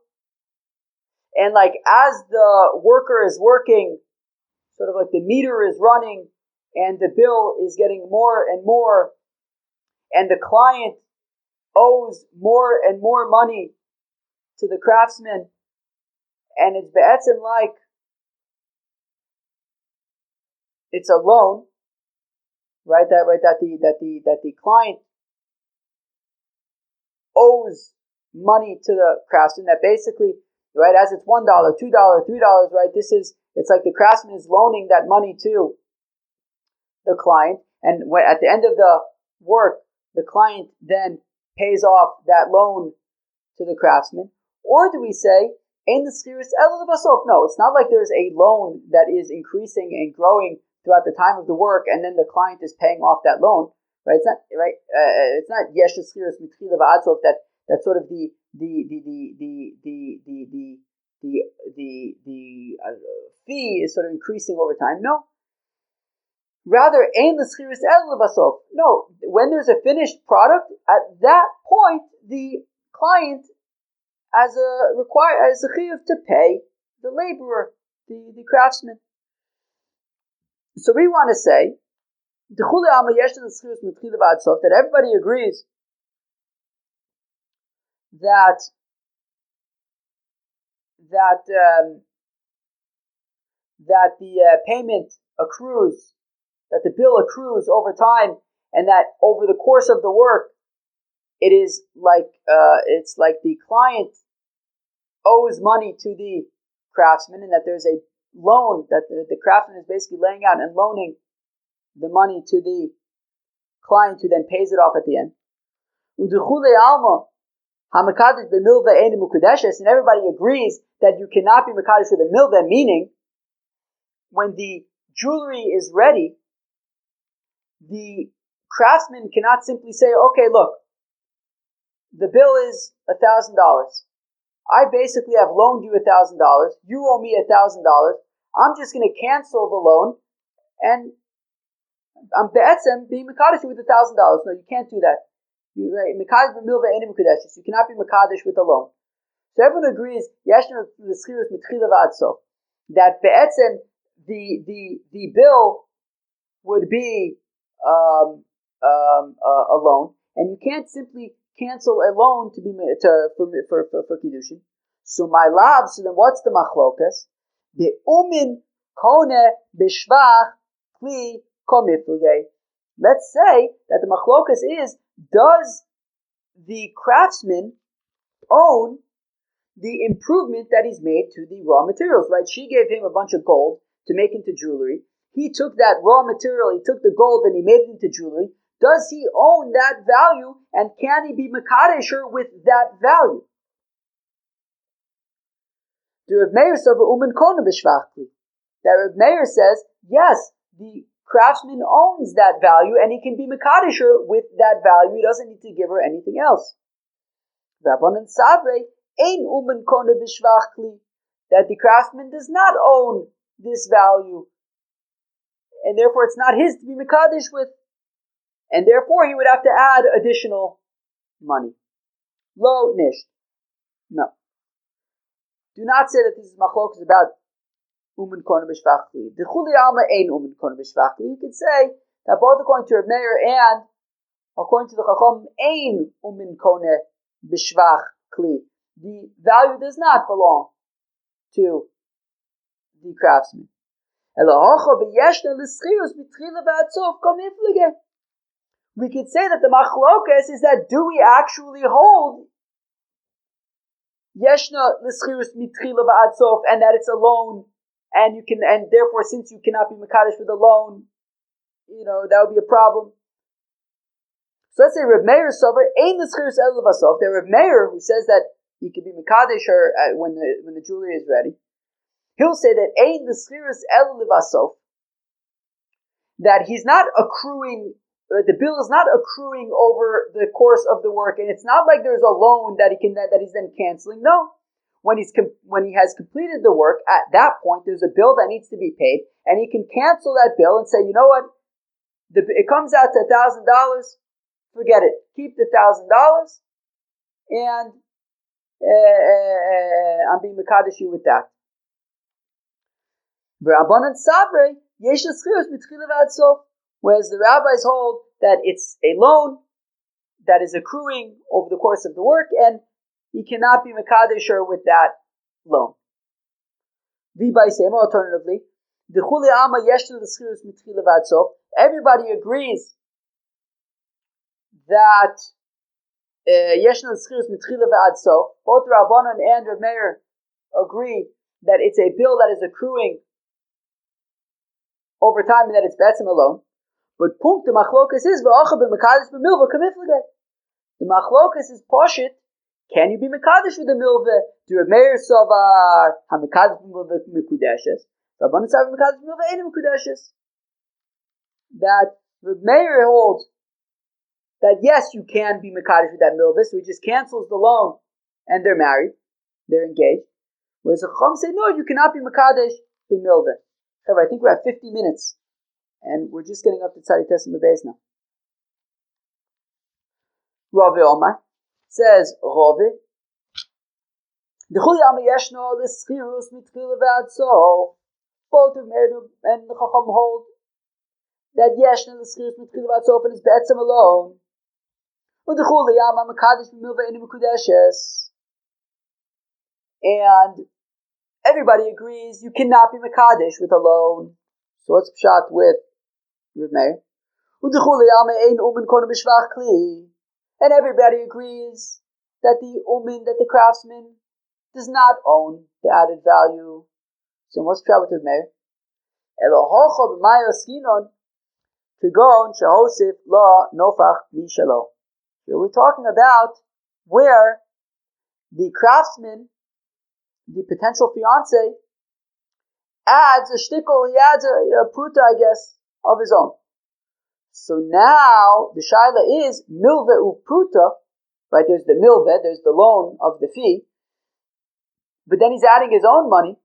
and like as the worker is working, sort of like the meter is running and the bill is getting more and more, and the client owes more and more money to the craftsman, and it's be'etzim like it's a loan, right? That the client owes money to the craftsman. That basically, right, as it's $1, $2, $3, right? It's like the craftsman is loaning that money to the client, and at the end of the work, the client then pays off that loan to the craftsman. Or do we say, in the schirus el levasof? No, it's not like there's a loan that is increasing and growing throughout the time of the work, and then the client is paying off that loan, right? It's not right. It's not yesh schirus mitchila va'ad sof, that sort of the fee is sort of increasing over time. No. Rather, ein l'schirus el levasof. No, when there's a finished product, at that point, the client as a chiyuv to pay the laborer, the craftsman. So we want to say that everybody agrees that the payment accrues, that the bill accrues over time, and that over the course of the work, it is like it's like the client owes money to the craftsman, and that there's a loan that the craftsman is basically laying out and loaning the money to the client, who then pays it off at the end. And everybody agrees that you cannot be mekadesh with a milveh, meaning when the jewelry is ready, the craftsman cannot simply say, okay, look, the bill is $1,000. I basically have loaned you $1,000. You owe me $1,000. I'm just going to cancel the loan, and I'm be'etzem being mekadesh with $1,000. No, you can't do that. Mekadesh b'milveh ein mekadesh. You cannot be mekadesh with a loan. So everyone agrees. Yeshna l'schirus mitchila v'ad sof, that be'etzem the bill would be a loan, and you can't simply cancel a loan to be for kiddushin. So my lab. So then, what's the machlokas? The umin kone b'shvach kli komiflige. Let's say that the machlokas is: does the craftsman own the improvement that he's made to the raw materials? Right? She gave him a bunch of gold to make into jewelry. He took that raw material, he took the gold, and he made it into jewelry. Does he own that value, and can he be mekadesher with that value? The Reb Meir says, that Reb Meir says, yes, the craftsman owns that value, and he can be mekadesher with that value. He doesn't need to give her anything else. Rabbanan Savre, ein umen kone b'shvach kli, that the craftsman does not own this value, and therefore it's not his to be mekadesh with, and therefore he would have to add additional money. Lo nish. No. Do not say that this is machlokas about umen kone b'shvach kli. D'chuli alma ein umen kone b'shvach kli. You could say that both according to Reb Meir and according to the Chacham, ein umen kone b'shvach kli. The value does not belong to the craftsman. We could say that the machlokas is that, do we actually hold yeshna l'schirus mitchila v'ad sof, and that it's a loan, and you can, and therefore since you cannot be mekadesh for the loan, that would be a problem. So let's say Reb Meir sover ein l'schirus el levasof. There Reb Meir, who says that he can be mekadesh her when the jewelry is ready. He'll say that ein l'schirus el levasof, that he's not accruing, the bill is not accruing over the course of the work, and it's not like there's a loan that he's then canceling. No, when he has completed the work, at that point there's a bill that needs to be paid, and he can cancel that bill and say, you know what, it comes out to $1,000. Forget it. Keep the $1,000, and I'm being mekadesh you with that. Whereas the rabbis hold that it's a loan that is accruing over the course of the work, and he cannot be mekadesher with that loan. Alternatively, everybody agrees that both Rabbanan and Reb Meir agree that it's a bill that is accruing over time and that it's betzim alone. But punkt the machlokas is v'acha b'mekadesh b'milva kamiflige. The machlokas is poshit. Can you be mekadesh with the milva? Do Reb Meir savar hamekadesh b'milva mikudeshes? Rabbanan savar mekadesh b'milva ain't mikudeshes. That Reb Meir holds that yes, you can be mekadesh with that milva, so he just cancels the loan, and they're married, they're engaged. Whereas the Chacham say no, you cannot be mekadesh b'milva. However, I think we're at 50 minutes. And we're just getting up to Tzadi Tessim Beis now. Rav Omar says, Rav, D'chuli Ama Yeshno l'schirus mitchila v'ad sof. Both of Meir and the Chacham hold that Yeshno l'schirus mitchila v'ad sof and is be'etzem alone. D'chuli Ama mekadesh b'milva enu mekudeshes. And everybody agrees you cannot be mekadesh with a loan. So what's pshat with Meir? And everybody agrees that the craftsman does not own the added value. So what's pshat with Meir? Here we're talking about where the craftsman, the potential fiance, adds a shtickle, he adds a pruta, I guess, of his own. So now the shaila is milve pruta, right? There's the milve, there's the loan of the fee, but then he's adding his own money.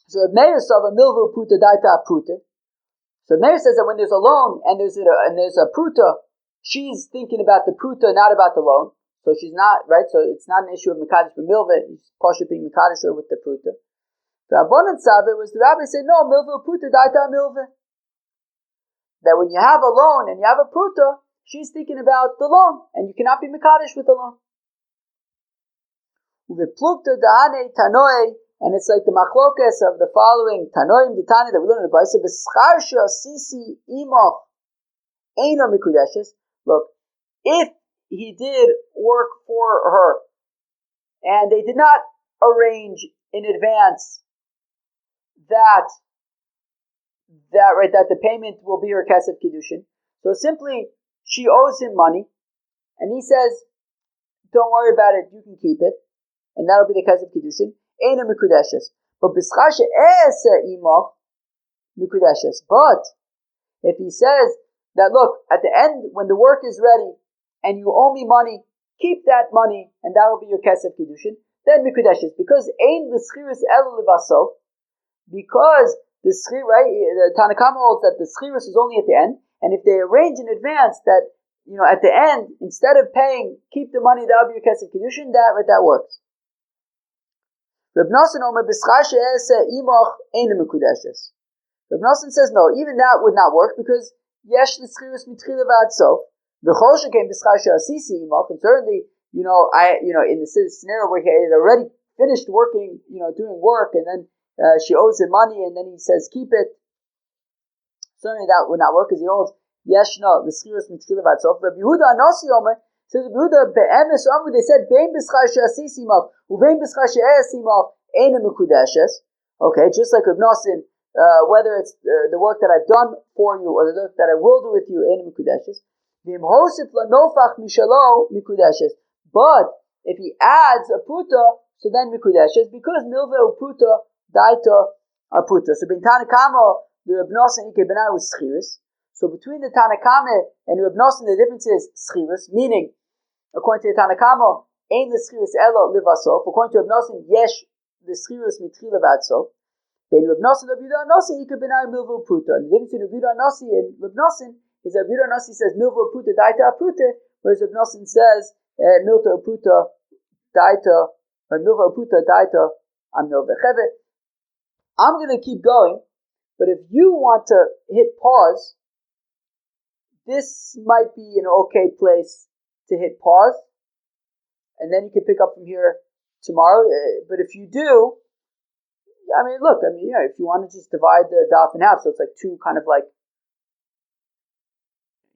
So Meir saw a milve pruta daita pruta. So Meir says that when there's a loan and there's a pruta, she's thinking about the pruta, not about the loan. So she's not, right? So it's not an issue of mekadesh b'milve. He's partially being mekadesh with the pruta. The Rabbanan Saber was the rabbi said, no, milva pruta daita milva. That when you have a loan and you have a pruta, she's thinking about the loan, and you cannot be mekadesh with the loan. Uveplukta da'ane tanoi, and it's like the machlokas of the following tanoim d'tani that we learn in the Brisa, b'scharsha sisi imoch eino mikudeshes. Look, if he did work for her, and they did not arrange in advance that the payment will be her kesef kiddushin. So simply, she owes him money, and he says, don't worry about it, you can keep it, and that'll be the kesef kiddushin. Eina mikudeshes. But b'schashe ese imoch mikudeshes. But if he says that, look, at the end, when the work is ready, and you owe me money, keep that money, and that will be your kesef kiddushin, then mikudeshes. Because ein l'schiris el levasof, because the schir, right, the Tanakama holds that the schiris is only at the end, and if they arrange in advance that, at the end, instead of paying, keep the money, that'll be your kesef kiddushin, that works. Reb Nosson Omer b'schashe ese imoch eina mikudeshes. Reb Nosson says no, even that would not work because yesh l'schiris mitchila v'ad sof v'chol shekain b'schashe asisi imoch, and certainly in the scenario where he had already finished working, doing work, and then she owes him money, and then he says keep it. Certainly that would not work because he holds yesh no l'schiris mitchila v'ad sof. Reb Yehuda Anosi Omer says Reb Yehuda be'emes Omer, they said bein b'schashe asisi imoch uvein b'schashe es imoch eina mikudeshes. Okay, just like Reb Nosson, whether it's the work that I've done for you or the work that I will do with you, eina mikudeshes. But if he adds a pruta, so then mikudeshes, because milve pruta daita are pruta. So bin Tanakama, the Reb Nosson Ike Benai was Schirus. So between the Tanakama and Reb Nosson, the difference is Schirus, meaning, according to the Tanakama, Ein the Schirus Elo Livasof. According to Reb Nosson, Yesh the Schirus Mitchila Vadsof. Then Reb Nosson Reb Yehuda Nossi Ike Benai Milvo Pruta. And the difference between Reb Yehuda Nossi and Reb Nosson is that Reb Yehuda Nossi says Milvo Pruta Daita Pruta, whereas Reb Nosson says Milta Pruta Daita, or Milvo Pruta Daita Amilva Cheve. I'm going to keep going, but if you want to hit pause, this might be an okay place to hit pause, and then you can pick up from here tomorrow. But if you do, if you want to just divide the daf in half, so it's like two kind of like,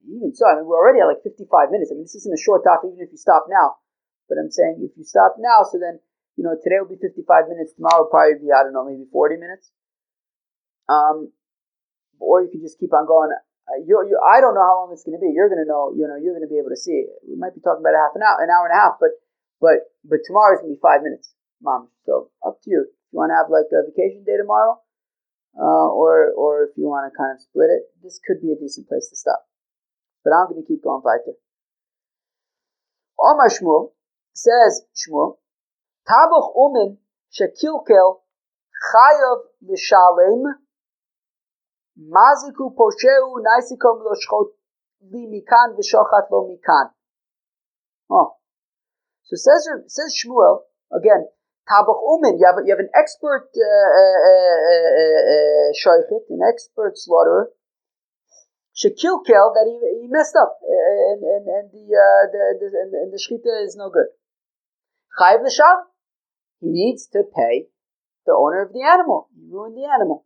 even so, we're already at like 55 minutes. This isn't a short daf, even if you stop now. But I'm saying if you stop now, so then, today will be 55 minutes, tomorrow will probably be, maybe 40 minutes. Or you can just keep on going. I don't know how long it's going to be. You're going to know, you're going to be able to see it. We might be talking about an hour and a half, but tomorrow's going to be 5 minutes, Mom. So up to you. If you want to have like a vacation day tomorrow, or if you want to kind of split it, this could be a decent place to stop. But I'm going to keep going weiter. Omar Shmuel, says Shmuel, Tabuch umin shekilkel chayav l'shalem maziku posheu naisikom lo shchot li mikan v'shochat lo mikan. So says Shmuel again. Tabuch umin, you have an expert shoichet, an expert slaughterer. Shekilkel, that he messed up, and the shchita is no good. Chayav l'shal, he needs to pay the owner of the animal. He ruined the animal.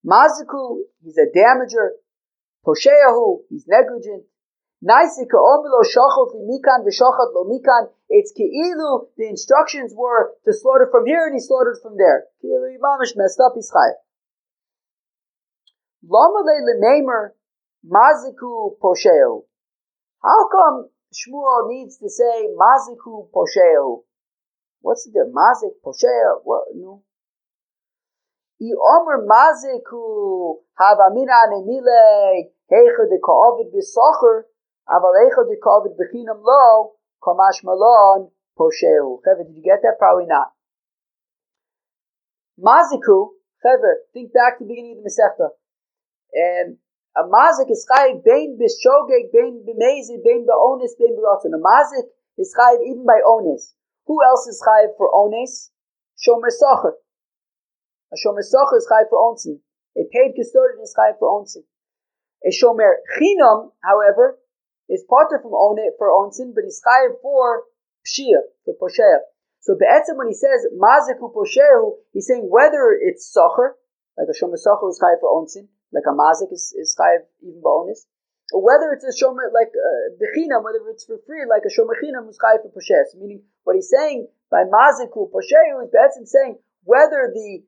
Maziku, he's a damager. Posheyahu, he's negligent. Naisika omilo shachot li mikan v'shachat lo mikan. It's keilu, the instructions were to slaughter from here and he slaughtered from there. Keilu mamish messed up, he's chayav. Lamalei lemeimer maziku posheyahu. How come Shmuel needs to say maziku posheyahu? What's the mazik posheyahu? What? No. I omer maziku havamina nemile heicha de ka'avid b'sacher aval heicha de ka'avid b'chinam lo kamash malon posheyahu. Chaver, did you get that? Probably not. Maziku, Chaver, think back to the beginning of the Masechta. And a mazik is chayiv bein b'shogeg, bein b'mezid, bein b'ones, bein b'rotzon. A mazik is chayiv even by ones. Who else is chayiv for ones? Shomer socher. A shomer socher is chayiv for onsen. A paid custodian is chayiv for onsen. A shomer chinam, however, is parter from for onsen, but he's chayiv for pshia, for posheya. So be'etzem when he says maziku poshehu, he's saying whether it's socher, like a shomer socher is chayiv for onsen, like a mazik is chayiv even bonus, or whether it's a shomer like bechinam, whether it's for free, like a shomer chinam who's chayiv for poshes. Meaning, what he's saying by maziku poshehu is betzim saying whether the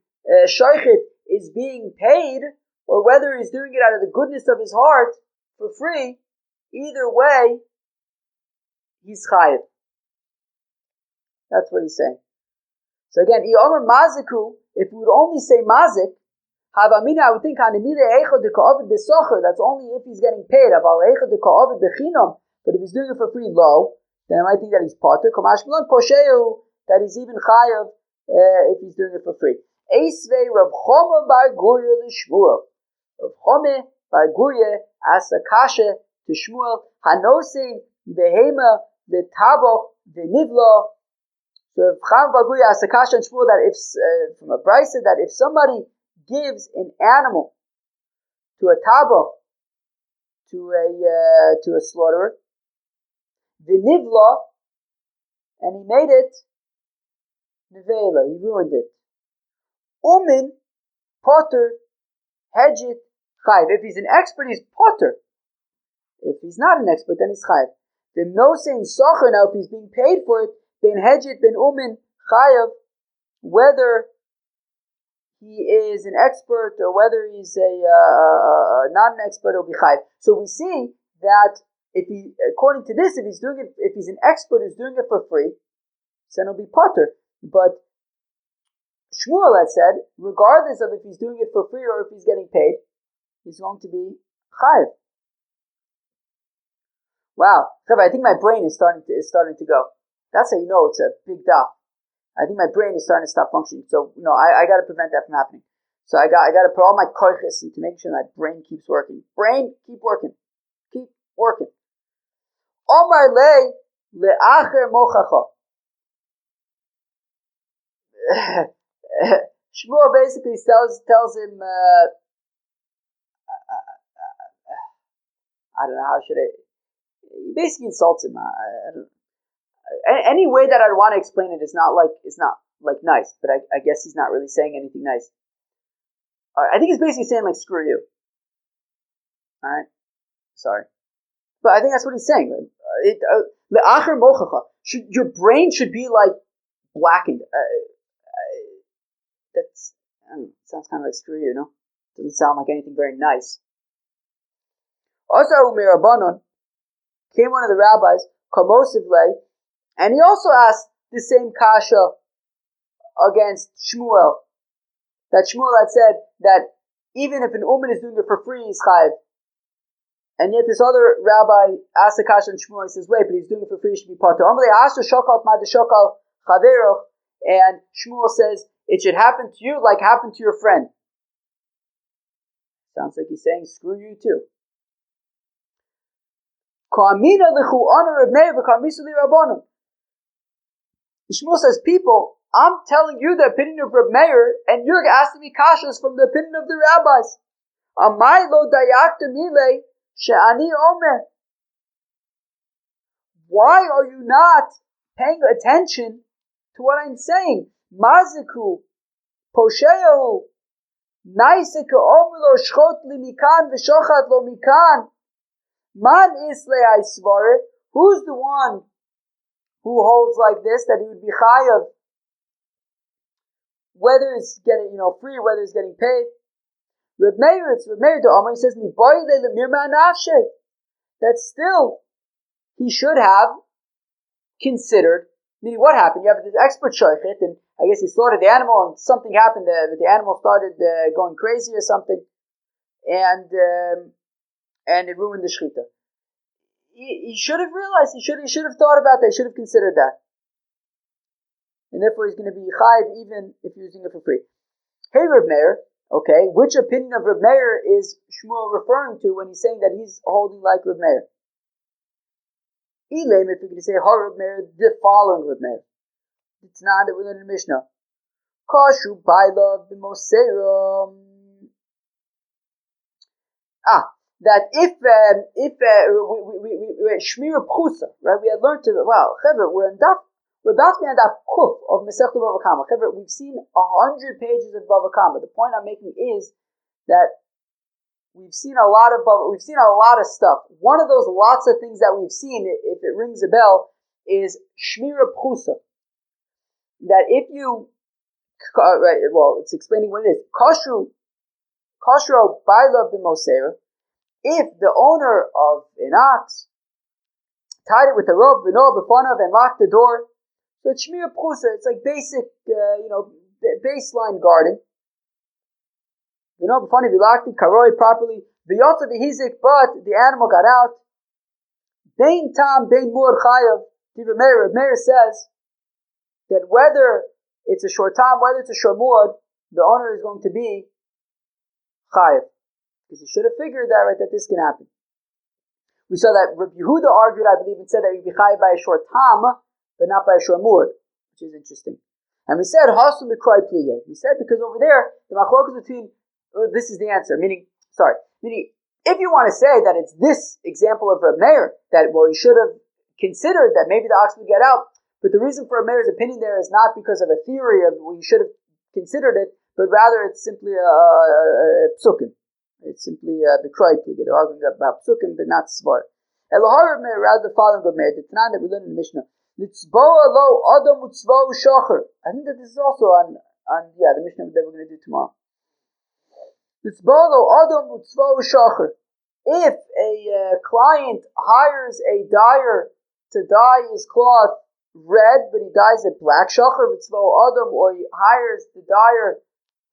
shoichet is being paid or whether he's doing it out of the goodness of his heart for free. Either way, he's chayiv. That's what he's saying. So again, iomer maziku. If we would only say mazik. I would think that's only if he's getting paid. But if he's doing it for free low, then I might think that he's potter. That he's even chayav if he's doing it for free. Eisvei Rav Choma bar Gurya l'Shmuel. Rav Choma bar Gurya asks a kasha to Shmuel. Hanosein behema l'taboch v'nivla. So Rav Choma bar Gurya asks a kasha to Shmuel that if from a brisa that if somebody gives an animal to a tabach, to a slaughterer, the nivla, and he made it nevela, he ruined it. Umin, potter, hedjit, chayv. If he's an expert, he's potter. If he's not an expert, then he's chayv. The no saying socher, now if he's being paid for it, ben hedjit, ben umin, chayav, whether he is an expert or whether he's not an expert, he'll be chayiv. So we see that if he, according to this, if he's doing it, if he's an expert who's doing it for free, then he'll be potter. But Shmuel had said, regardless of if he's doing it for free or if he's getting paid, he's going to be chayiv. Wow, I think my brain is starting to go. That's how you know it's a big daf. I think my brain is starting to stop functioning. So I got to prevent that from happening. So I got to put all my koiches into making sure that brain keeps working. Brain, keep working. Keep working. Omar le'acher mochacha. Shmuel basically tells him, I don't know, how should I, he basically insults him. I don't know. Any way that I'd want to explain it is not nice, but I guess he's not really saying anything nice. I think he's basically saying like, screw you. Alright? Sorry. But I think that's what he's saying. Le'acher mochacha. Your brain should be like blackened. That's, I don't know, sounds kind of like screw you, no? Doesn't sound like anything very nice. Also, Mirabanon, came one of the rabbis, Kamosiv lay, and he also asked the same kasha against Shmuel. That Shmuel had said that even if an uman is doing it for free, he's chayiv. And yet this other rabbi asked the kasha on Shmuel, he says, wait, but he's doing it for free, he should be patur. And Shmuel says, it should happen to you like happened to your friend. Sounds like he's saying, screw you too. Shmuel says, people, I'm telling you the opinion of Reb Meir, and you're asking me kashas from the opinion of the rabbis. Amai lo dayakta mile she'ani omer. Why are you not paying attention to what I'm saying? Maziku, posheyahu, naiseka omelo shchot li mikan v'shochat lo mikan. Man isle aisvare. Who's the one who holds like this, that he would be chayav, whether it's getting free, whether it's getting paid? Reb Meir, it's Reb Meir to Amar. He says, "Mi boile lemirma nafshe." That still he should have considered. Meaning, what happened? You have this expert shochet, and I guess he slaughtered the animal, and something happened. The animal started going crazy or something, and it ruined the shechita. He should have realized. He should have thought about that. He should have considered that, and therefore he's going to be chayiv even if you're using it for free. Hey, Reb Meir. Okay, which opinion of Reb Meir is Shmuel referring to when he's saying that he's holding like Reb Meir? Elam, if you're going to say Har Reb Meir, the following Reb Meir. It's not that we learn in the Mishnah. Kashu Baila B'Moserum. That if Shmira Pchusa, right? We had learned we're about to be on daf kuf of Masechta BavaKama. We've seen 100 pages of BavaKama. The point I'm making is that we've seen a lot of stuff. One of those lots of things that we've seen, if it rings a bell, is Shmira Pchusa. That if you, it's explaining what it is. Kashro Baila B'Moser. If the owner of an ox tied it with a rope, and locked the door, so it's Shmir Pchusa, it's like basic, baseline guarding. Before he locked it, karoi properly, v'yotza v'hizik, but the animal got out. Bein tam, bein mur chayav. Reb Meir says that whether it's a short time, whether it's a short mur, the owner is going to be chayav. Because he should have figured that, right, that this can happen. We saw that Rabbi Yehuda argued, I believe, and said that you'd be chayav by a short tam, but not by a short mur, which is interesting. And we said hasul mikrai pliye. We said because over there the machlokas between this is the answer. Meaning if you want to say that it's this example of Reb Meir, that you should have considered that maybe the ox would get out, but the reason for Reb Meir's opinion there is not because of a theory of you should have considered it, but rather it's simply a psukim. It's simply the mikrai pliye. They're arguing about psukim, but not svar. Elahar Reb Meir, rather the following Reb Meir, the Tanan that we learned in the Mishnah. I think that this is also on the Mishnah that we're going to do tomorrow. If a client hires a dyer to dye his cloth red, but he dyes it black. Shachar v'tzvo adam, or he hires the dyer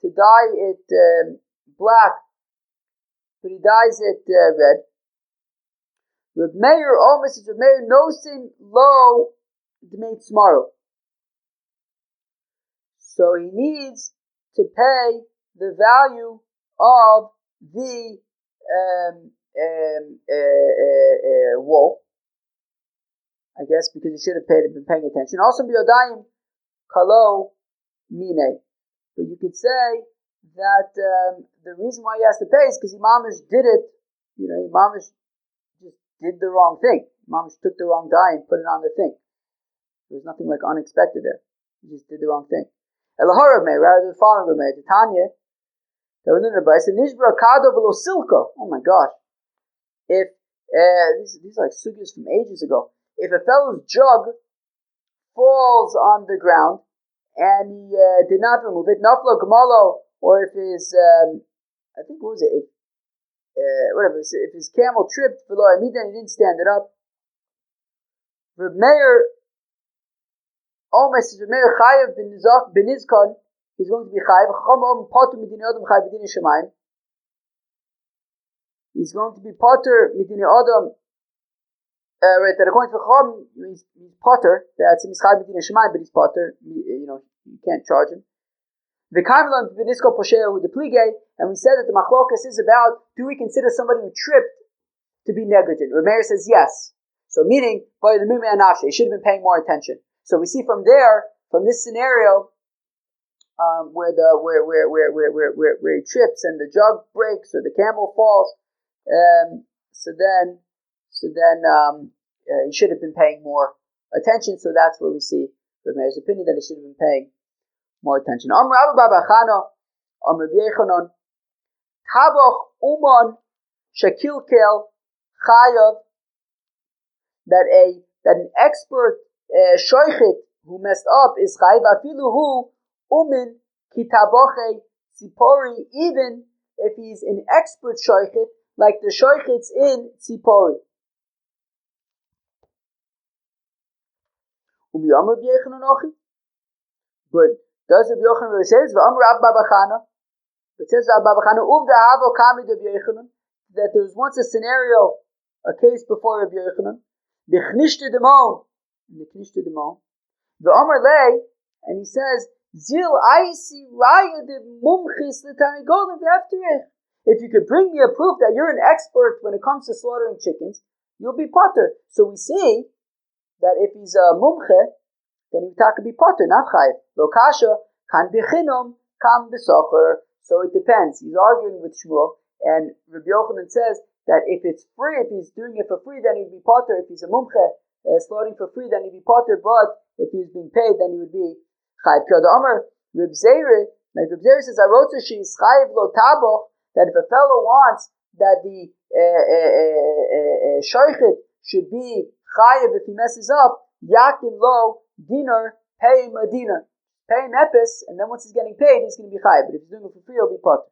to dye it black, but he dyes it red. Reb Meir, Mrs. Reb Meir, nosin lo d'mei tomorrow. So he needs to pay the value of the wool, I guess, because he should have been paying attention. Also, biyodayim kalo mine. But you could say that the reason why he has to pay is because Imamish did it. Imamish just did the wrong thing. Imamish took the wrong dye and put it on the thing. There was nothing like unexpected there. He just did the wrong thing. Elaharav me, rather than following me, the Tanya, that was in the Bible, Nishbra Kado Velo Silka. Oh my gosh. If, these are like sugyas from ages ago. If a fellow's jug falls on the ground and he did not remove it, Naflo Gamalo, or if his, I think, what was it? If his camel tripped, Velo Amida, he didn't stand it up. Reb Meir, Mrs. Reb Meir Chayev ben Nizkon, he's going to be Chayev. He's going to be Potter Midini Adam. Right, that according to the Chum, he's Potter. That's him, he's Chayev Midini Shemaim, but he's Potter. You can't charge him. The Karmelan Benisko Posheo the Plige, and we said that the Machlokas is about, do we consider somebody who tripped to be negligent? Reb Meir says yes. So meaning, by the Mimei Anafshe, he should have been paying more attention. So we see from this scenario, where he trips and the jug breaks or the camel falls, so then he should have been paying more attention. So that's where we see Reb Meir's opinion that he should have been paying more attention. BavaKama, Rabbi Yechanan, Tabach Uman Shekilkel Chayav, that an expert shoichet who messed up is chayiv afilu hu umin kitaboche tzipori, even if he's an expert shoichet like the shoichets in tzipori. But does Rabbi Yochanan really say this? It says that there was once a scenario, a case before Rabbi Yochanan. The Amar Lei, and he says, Zil Aisi Raya de Mumchis L'Tanigolim V'Efterich. If you could bring me a proof that you're an expert when it comes to slaughtering chickens, you'll be potter. So we see that if he's a mumche, then he could be potter, not chayiv. Lokasha kan b'chinom kam b'socher. So it depends. He's arguing with Shmuel, and Rabbi Yochanan says that if it's free, if he's doing it for free, then he'd be potter. If he's a mumche, slaughtering for free, then he'd be potter. But if he's being paid, then he would be chayiv. K'ad Amar Reb Zeir, like Reb Zeir says, I wrote to she's chayiv lo taboch, that if a fellow wants that the shoichet should be chayiv if he messes up, yakim lo dinar, pay him a dinar, pay him epis, and then once he's getting paid, he's going to be chayiv. But if he's doing it for free, he'll be potter.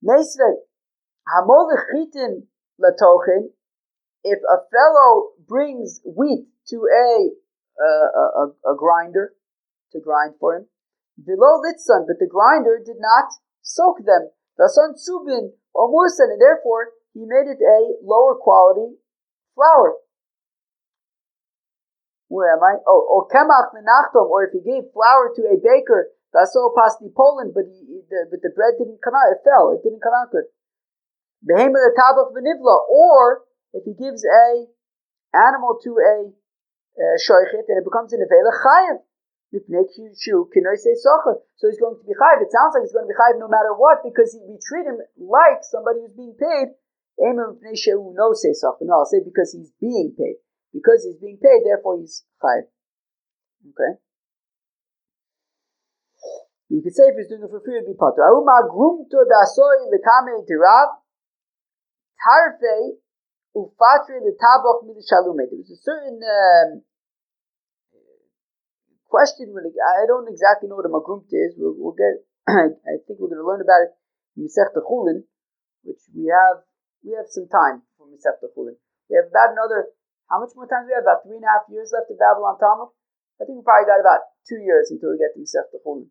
Meisvei hamolech chitin latochin. If a fellow brings wheat to a grinder to grind for him, below litzan, but the grinder did not soak them, vasan subin or mursan, and therefore he made it a lower quality flour. Where am I? Or kemach lenachtom, or if he gave flour to a baker, vaso pasti Poland, but the bread didn't come out, it fell, it didn't come out good. Behema the tabach v'nivla, or if he gives a animal to a shoichet and it becomes an avela chayiv. So he's going to be chayiv. It sounds like he's going to be chayiv no matter what, because we treat him like somebody who's being paid. No, I'll say because he's being paid. Because he's being paid, therefore he's chayiv. Okay? You could say if he's doing it for free, it'd be patur. There was a certain question. I don't exactly know what a magrumt is. We'll get. I think we're going to learn about it in Masechta Chulin, which we have some time for Masechta Chulin. We have about another How much more time do we have? About 3.5 years left of Babylon Talmud? I think we probably got about 2 years until we get to Masechta Chulin.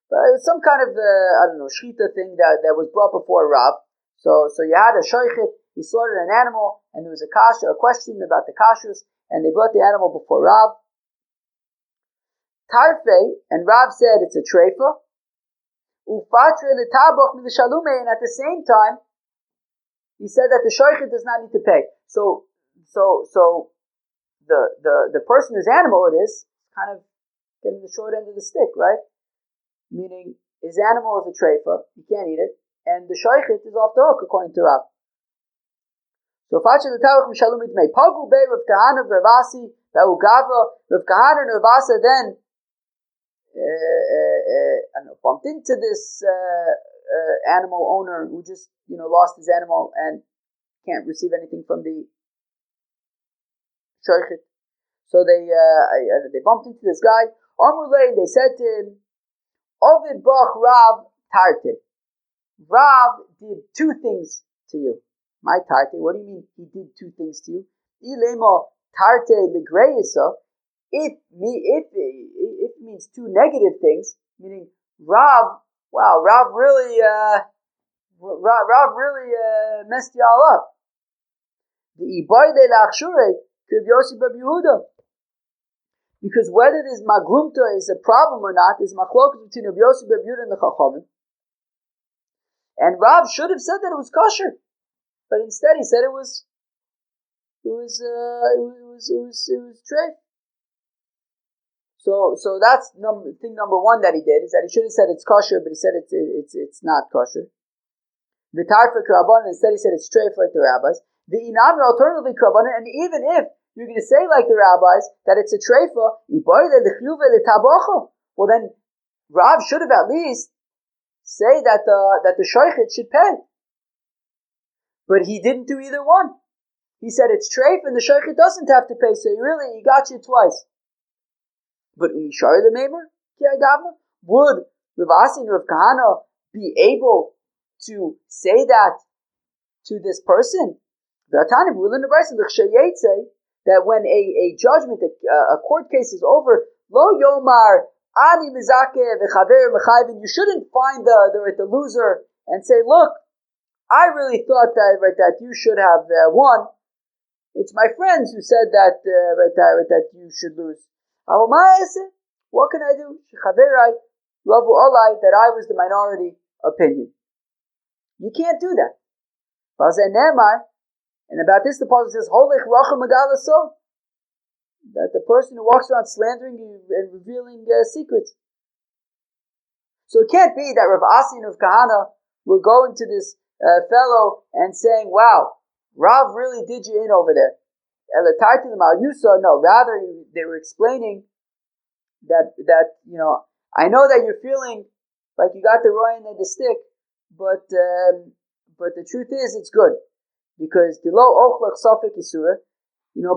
But it was some kind of, shchita thing that was brought before Rav. So you had a shoichet, he slaughtered an animal, and there was a question about the kashrus, and they brought the animal before Rav. Tarfe, and Rav said it's a treifa. Ufatre l'tabach milishalume, and at the same time, he said that the shoichet does not need to pay. So the person whose animal it is kind of getting the short end of the stick, right? Meaning his animal is a treifa, he can't eat it, and the shoichet is off the hook according to Rav. So Fatre l'tabach mishalume may pagu be Rav Kahana v'Ravasi v'U Gavra. Rav Kahana and Ravasa then bumped into this animal owner who just lost his animal and can't receive anything from the shoichet. So they bumped into this guy. Amrulay, they said to him, Ovid bach Rav tarte. Rav did 2 things to you. My tarte, what do you mean he did 2 things to you? Ilema tarte ligreisa. It means 2 negative things, meaning Rav really messed y'all up. The ibayde lachshure Rav Yossi Bar Yehuda. Because whether this magrumta is a problem or not is machlokas between Rav Yossi Bar Yehuda and the Chachamim. And Rav should have said that it was kosher, but instead he said it was treif. So that's thing number 1 that he did, is that he should have said it's kosher, but he said it's not kosher. V'tar for K'Rabbanan, instead he said it's treif like the rabbis. The inam alternatively K'Rabbanan, and even if you're going to say like the rabbis that it's a treifa, well then Rav should have at least say that the shoichet should pay. But he didn't do either one. He said it's treif and the shoichet doesn't have to pay, so he got you twice. But umishar the meimer, would Rav Asi and Rav Kahana be able to say that to this person? That when a judgment, a court case is over, lo yomar ani mizake v'chaver mechayvin, you shouldn't find the loser and say, look, I really thought that you should have won. It's my friends who said that that you should lose. What can I do? That I was the minority opinion. You can't do that. And about this, the Pasuk says, that the person who walks around slandering you and revealing secrets. So it can't be that Rav Asi and Rav Kahana were going to this fellow and saying, wow, Rav really did you in over there. No, rather they were explaining that I know that you're feeling like you got the roy end of the stick, but the truth is it's good. Because the lo ochlech safek isura,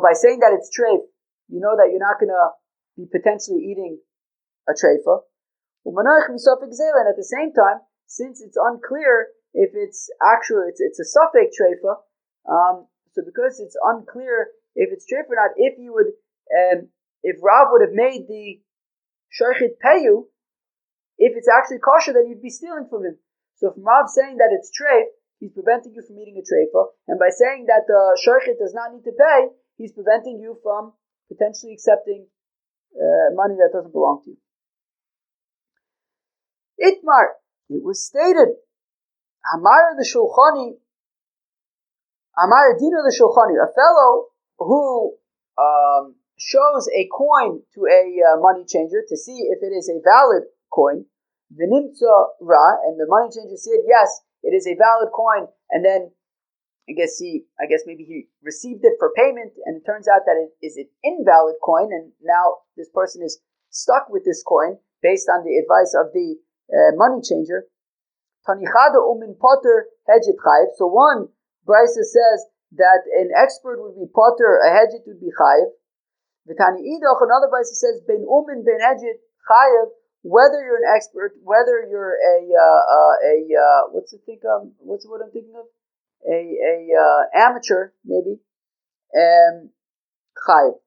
by saying that it's treif, you know that you're not going to be potentially eating a treifa. And at the same time, since it's unclear if it's a safek treifa, so because it's unclear if it's treif or not, if Rav would have made the shoichet pay you, if it's actually kosher, then you'd be stealing from him. So from Rav saying that it's treif, he's preventing you from eating a treifa, and by saying that the shoichet does not need to pay, he's preventing you from potentially accepting money that doesn't belong to you. Itmar, it was stated, Amar the Shulchani, Amar Dina the Shulchani, a fellow who shows a coin to a money changer to see if it is a valid coin, V'nimtza Ra, and the money changer said, yes, it is a valid coin, and then I guess maybe he received it for payment, and it turns out that it is an invalid coin, and now this person is stuck with this coin based on the advice of the money changer. Tanichada umin potter hedget chayiv. So one brisa says that an expert would be potter, a hedget would be chayiv. V'tani idach, another brisa says ben umin ben hedget chayiv. Whether you're an expert, whether you're what's what I'm thinking of? A amateur, maybe. chayiv.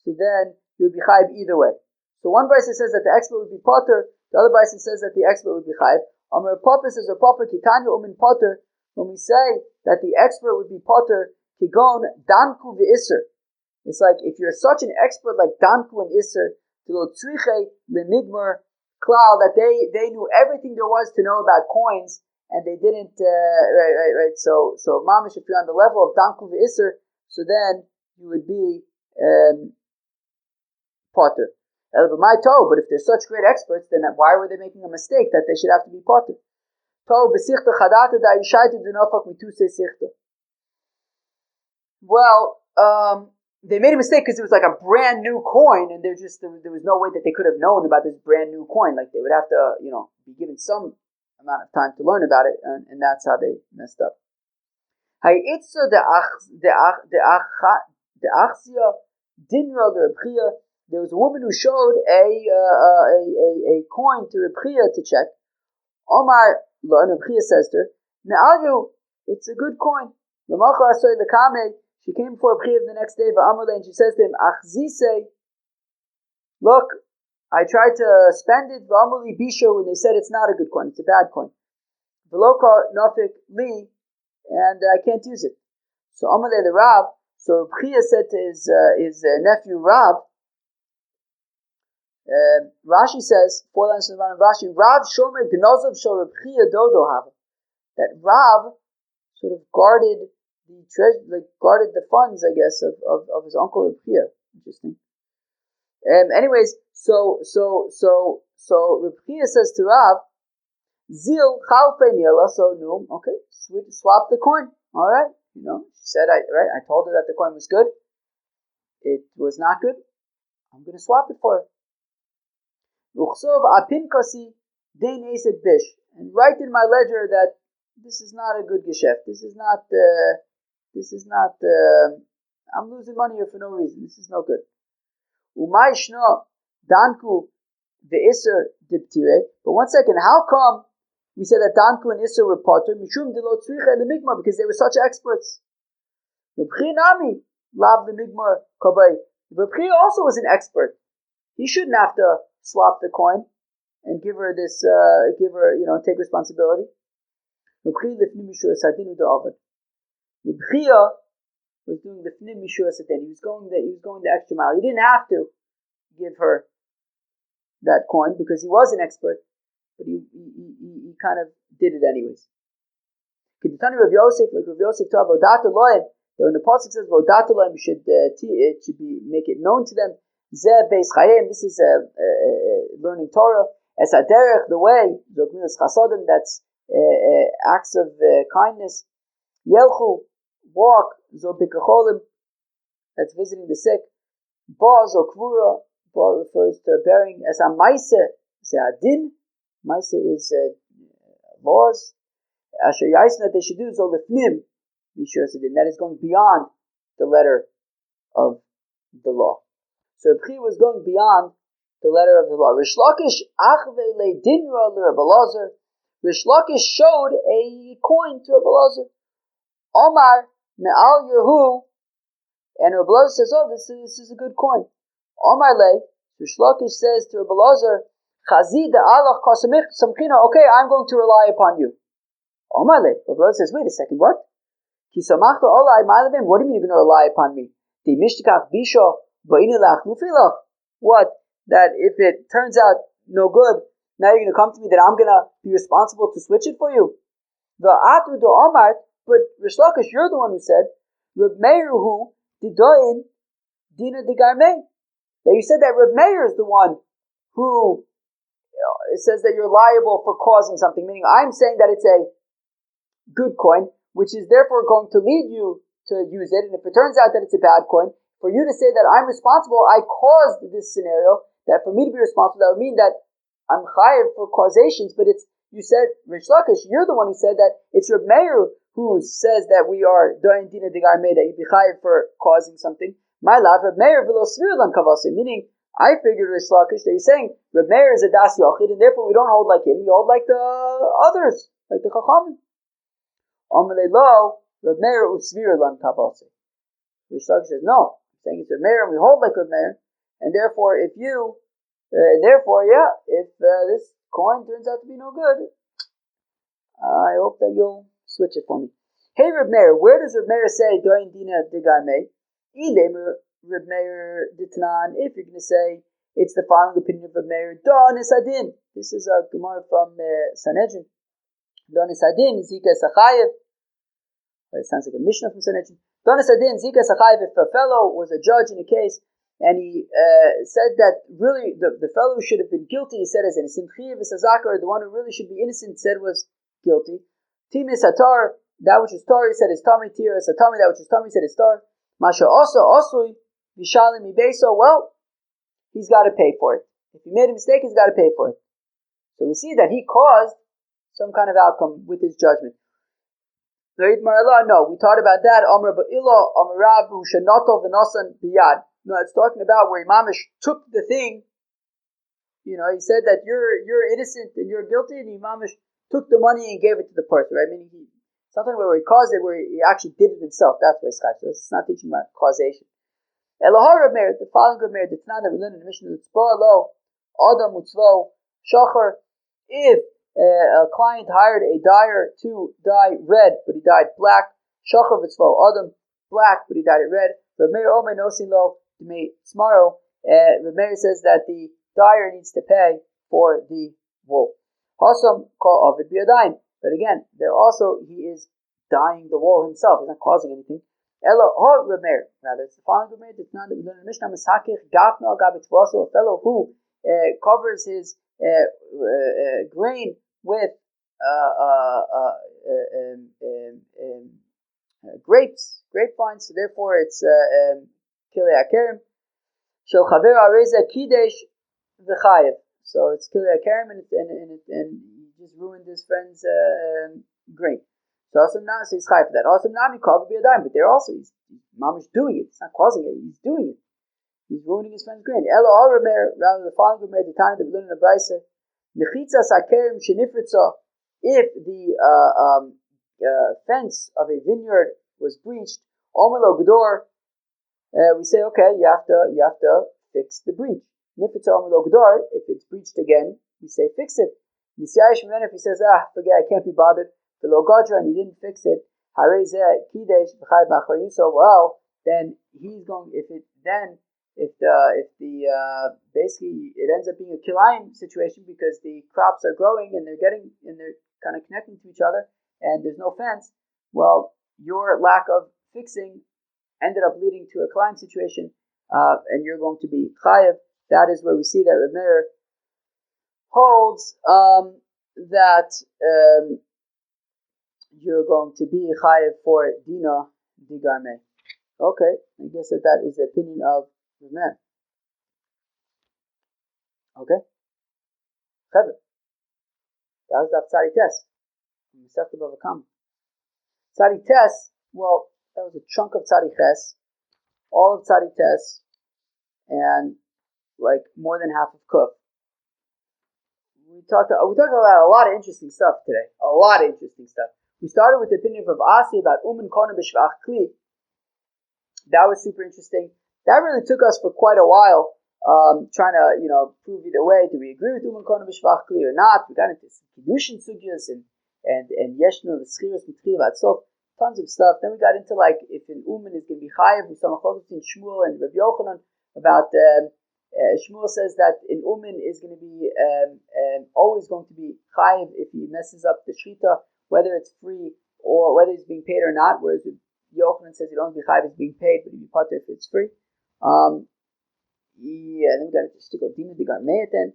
So then you would be chayiv either way. So one brisa says that the expert would be potter, the other brisa says that the expert would be chayiv. Amar Papa says, or Papa kitanya umin potter, when we say that the expert would be potter, kigon danku v'isser. It's like if you're such an expert like danku and isser, to tzriche lemigmer klal, that they knew everything there was to know about coins, and they didn't, right. So mamish, if you're on the level of danku v'isser, so then you would be potter. But if they're such great experts, then why were they making a mistake that they should have to be potter? Well, they made a mistake because it was like a brand new coin, and there was no way that they could have known about this brand new coin. Like they would have to, be given some amount of time to learn about it, and that's how they messed up. There was a woman who showed a coin to Reb Chia to check. Omar, Reb Chia says to her, "Me'alyu, it's a good coin." She came before Reb Chia the next day, and she says to him, "Achzise, look, I tried to spend it, v'amuli bisho, and they said it's not a good coin, it's a bad coin. V'loka nafik li, and I can't use it." So Amalei the Rav, so Reb Chia said to his nephew Rav. Rashi says, 4 lines from the bottom of Rashi, Rav Shomer Gnozov Shor Reb Chia Dodo Hava. That Rav sort of guarded the treasure, guarded the funds, I guess, of his uncle Reb Chia. Interesting. Anyways, so Reb Chia says to Rav, Zil Chalpei Nila, so no, okay, swap the coin. All right, she said, I told her that the coin was good. It was not good. I'm going to swap it for her. And write in my ledger that this is not a good geschäft. This is not, I'm losing money here for no reason. This is no good. But one second, how come we said that Danku and Isser were potter? Because they were such experts. Reb Chia also was an expert. He shouldn't have to swap the coin and give her take responsibility. Reb Chia was doing the fnim mishur satin. He was going the extra mile. He didn't have to give her that coin because he was an expert, but he kind of did it anyways. Rav Yosef, like Rav Yosef to Avodat Elohim, that when the pasuk says Avodat Elohim, it should be make it known to them. Zeh beis chayim. This is learning Torah. Es haderech, the way. Zogmilas chasodim. That's acts of kindness. Yelchu, walk. Zog bikacholim. That's visiting the sick. Ba zog kvura. Ba refers to burying. Es a maise. Es a din. Maise is laws. Asher yaisen that they should do zog lefnim. Mishur sedin. That is going beyond the letter of the law. So Reb Chia was going beyond the letter of the law. Rish Lakish achve le dinra l'Reb Elazar. Rish Lakish showed a coin to Reb Elazar. Omar me'al Yehu, and Reb Elazar says, "Oh, this is a good coin." Omar le, Rish Lakish says to Reb Elazar, "Chazi de alach kasamich samchina." Okay, I'm going to rely upon you. Omar le, Reb Elazar says, "Wait a second, what? Ki samachta olai ma'alavim. What do you mean you're going to rely upon me? Di mishtikach bisho." What? That if it turns out no good, now you're going to come to me that I'm going to be responsible to switch it for you? But Rish Lakish, you're the one who said, Reb Meir hu didoin dina digarmei. That you said that Reb Meir is the one who it says that you're liable for causing something. Meaning, I'm saying that it's a good coin, which is therefore going to lead you to use it. And if it turns out that it's a bad coin, for you to say that I'm responsible, I caused this scenario, that for me to be responsible, that would mean that I'm chayiv for causations, but you said, Rish Lakish, you're the one who said that it's Reb Meir who says that we are doin dina digar mei, that you'd be chayiv for causing something. My love, Reb Meir v'lo svir lan kavase, meaning, I figured, Rish Lakish, that he's saying, Reb Meir is a das yochid, and therefore we don't hold like him, we hold like the others, like the chachamim. Amalei lo, Reb Meir usvir lan kavase. Rish Lakish says, no, I'm saying it's Reb Meir, and we hold like Reb Meir, and therefore, if this coin turns out to be no good, I hope that you'll switch it for me. Hey Reb Meir, where does Reb Meir say Doin Dina Digar Mei? Reb Meir Ditnan, if you're going to say it's the following opinion of Reb Meir, Don Isadin. This is a Gemara from Sanhedrin. Don Isadin, Zika Sachayev. It sounds like a Mishnah from Sanhedrin. Don Isadin, Zika Sachayev, if a fellow was a judge in a case, and he said that really the fellow who should have been guilty, he said as innocent. Chiyav Isazakar, the one who really should be innocent, said was guilty. Timis Hatar, that which is tar, he said is Tami. Tir Satami, that which is Tami, he said is tar. Masha also Osui, Vishalim Ibeso, well, he's got to pay for it. If he made a mistake, he's got to pay for it. So we see that he caused some kind of outcome with his judgment. No, we taught about that. Amr Ba'ila, Amrav, Ushanotov, Venosan, Biyad. No, it's talking about where Imamish took the thing. He said that you're innocent and you're guilty, and Imamish took the money and gave it to the person, right? I mean, something where he caused it, where he actually did it himself. That's why it's so it's not teaching about causation. Elahar Reb Meir, the following Reb Meir, the Tanan that we learned in the Mishnah, Tzbo Adam Utzvo Shachar. If a client hired a dyer to dye red, but he dyed black, Shachar V'Tzvo Adam, black, but he dyed it red. Reb Meir Omei Nosin Lo Dmei Tzmaro. Reb Meir says that the dyer needs to pay for the wool. Hasam call Ovid Biyadayin. But again, he is dyeing the wool himself. He's not causing anything. Ella or Reb Meir, rather, it's the following Reb Meir. It's not that we learn in the Mishnah. Misakich Gafna Gabitzvaso, a fellow who covers his grain with grapevines. So therefore, it's Kilei Akerim. Shel Chaver Areza Kidesh V'Chayev. So it's Kilei Akerim, and he just ruined his friend's grain. So Asum Nami says Chayev for that. Asum Nami Kav B'Yadayim, but there also he's Mamish doing it. It's not causing it. He's doing it. He's ruining his friend's grain. Elo or Reb Meir, rather the following Reb Meir, the time that we learned in the Brisa. Mechitzas Akerim Shenifritza. If the fence of a vineyard was breached, Omelo Gedor, we say, okay, you have to fix the breach. Nifritza Omelo Gedor, if it's breached again, we say fix it. Nisyayish Memen, if he says, forget, I can't be bothered. The Logadra, and he didn't fix it. Harezeh Kidesh B'Chayv B'Achayim. So well, then he's going. If basically it ends up being a kilayim situation because the crops are growing and they're kind of connecting to each other and there's no fence. Well, your lack of fixing ended up leading to a kilayim situation, and you're going to be chayev. That is where we see that Reb Meir holds that you're going to be chayev for dina digar mei. Okay, I guess that is the opinion of Reb Meir. Okay, Chaver. That was the Tzadi Tes. From BavaKama. Tzadi Tes. Well, that was a chunk of Tzadi Ches, all of Tzadi Tes, and like more than half of Kuf. We talked about a lot of interesting stuff today. A lot of interesting stuff. We started with the opinion of Asi about Umen Kona B'Shvach Kli. That was super interesting. That really took us for quite a while, trying to prove either way. Do we agree with Umen Kona B'Shvach Kli or not? We got into some Kiddushin Sugyas and Yeshno the Schiras Mitchil Vatzov, tons of stuff. Then we got into like if an Umen is going to be chayev. We saw Machlokes between Shmuel and Rabbi Yochanan about Shmuel says that an Umen is going to be always going to be chayev if he messes up the shita, whether it's free or whether he's being paid or not. Whereas Yochanan says you don't be chayev, it's being paid, but you be pater if it's free. Then we got into shtikol dina digar mei then.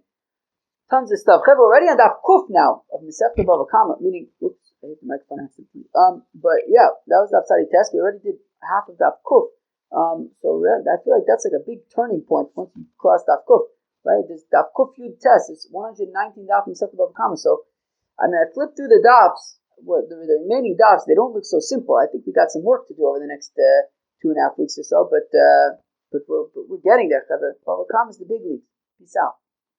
Tons of stuff. We're already on Daf Kuf now of Masechta BavaKama, meaning, oops, I hit the microphone accidentally. But yeah, that was Daf Tzadi Tes. We already did half of Daf Kuf. So I feel like that's like a big turning point once you cross Daf Kuf, right? This Daf Kuf Yud Tes is 119 Daf from Masechta BavaKama. So, I flipped through the Dafs. The remaining Dafs, they don't look so simple. I think we got some work to do over the next 2.5 weeks or so, but we're getting there. BavaKama is the big league. Peace out.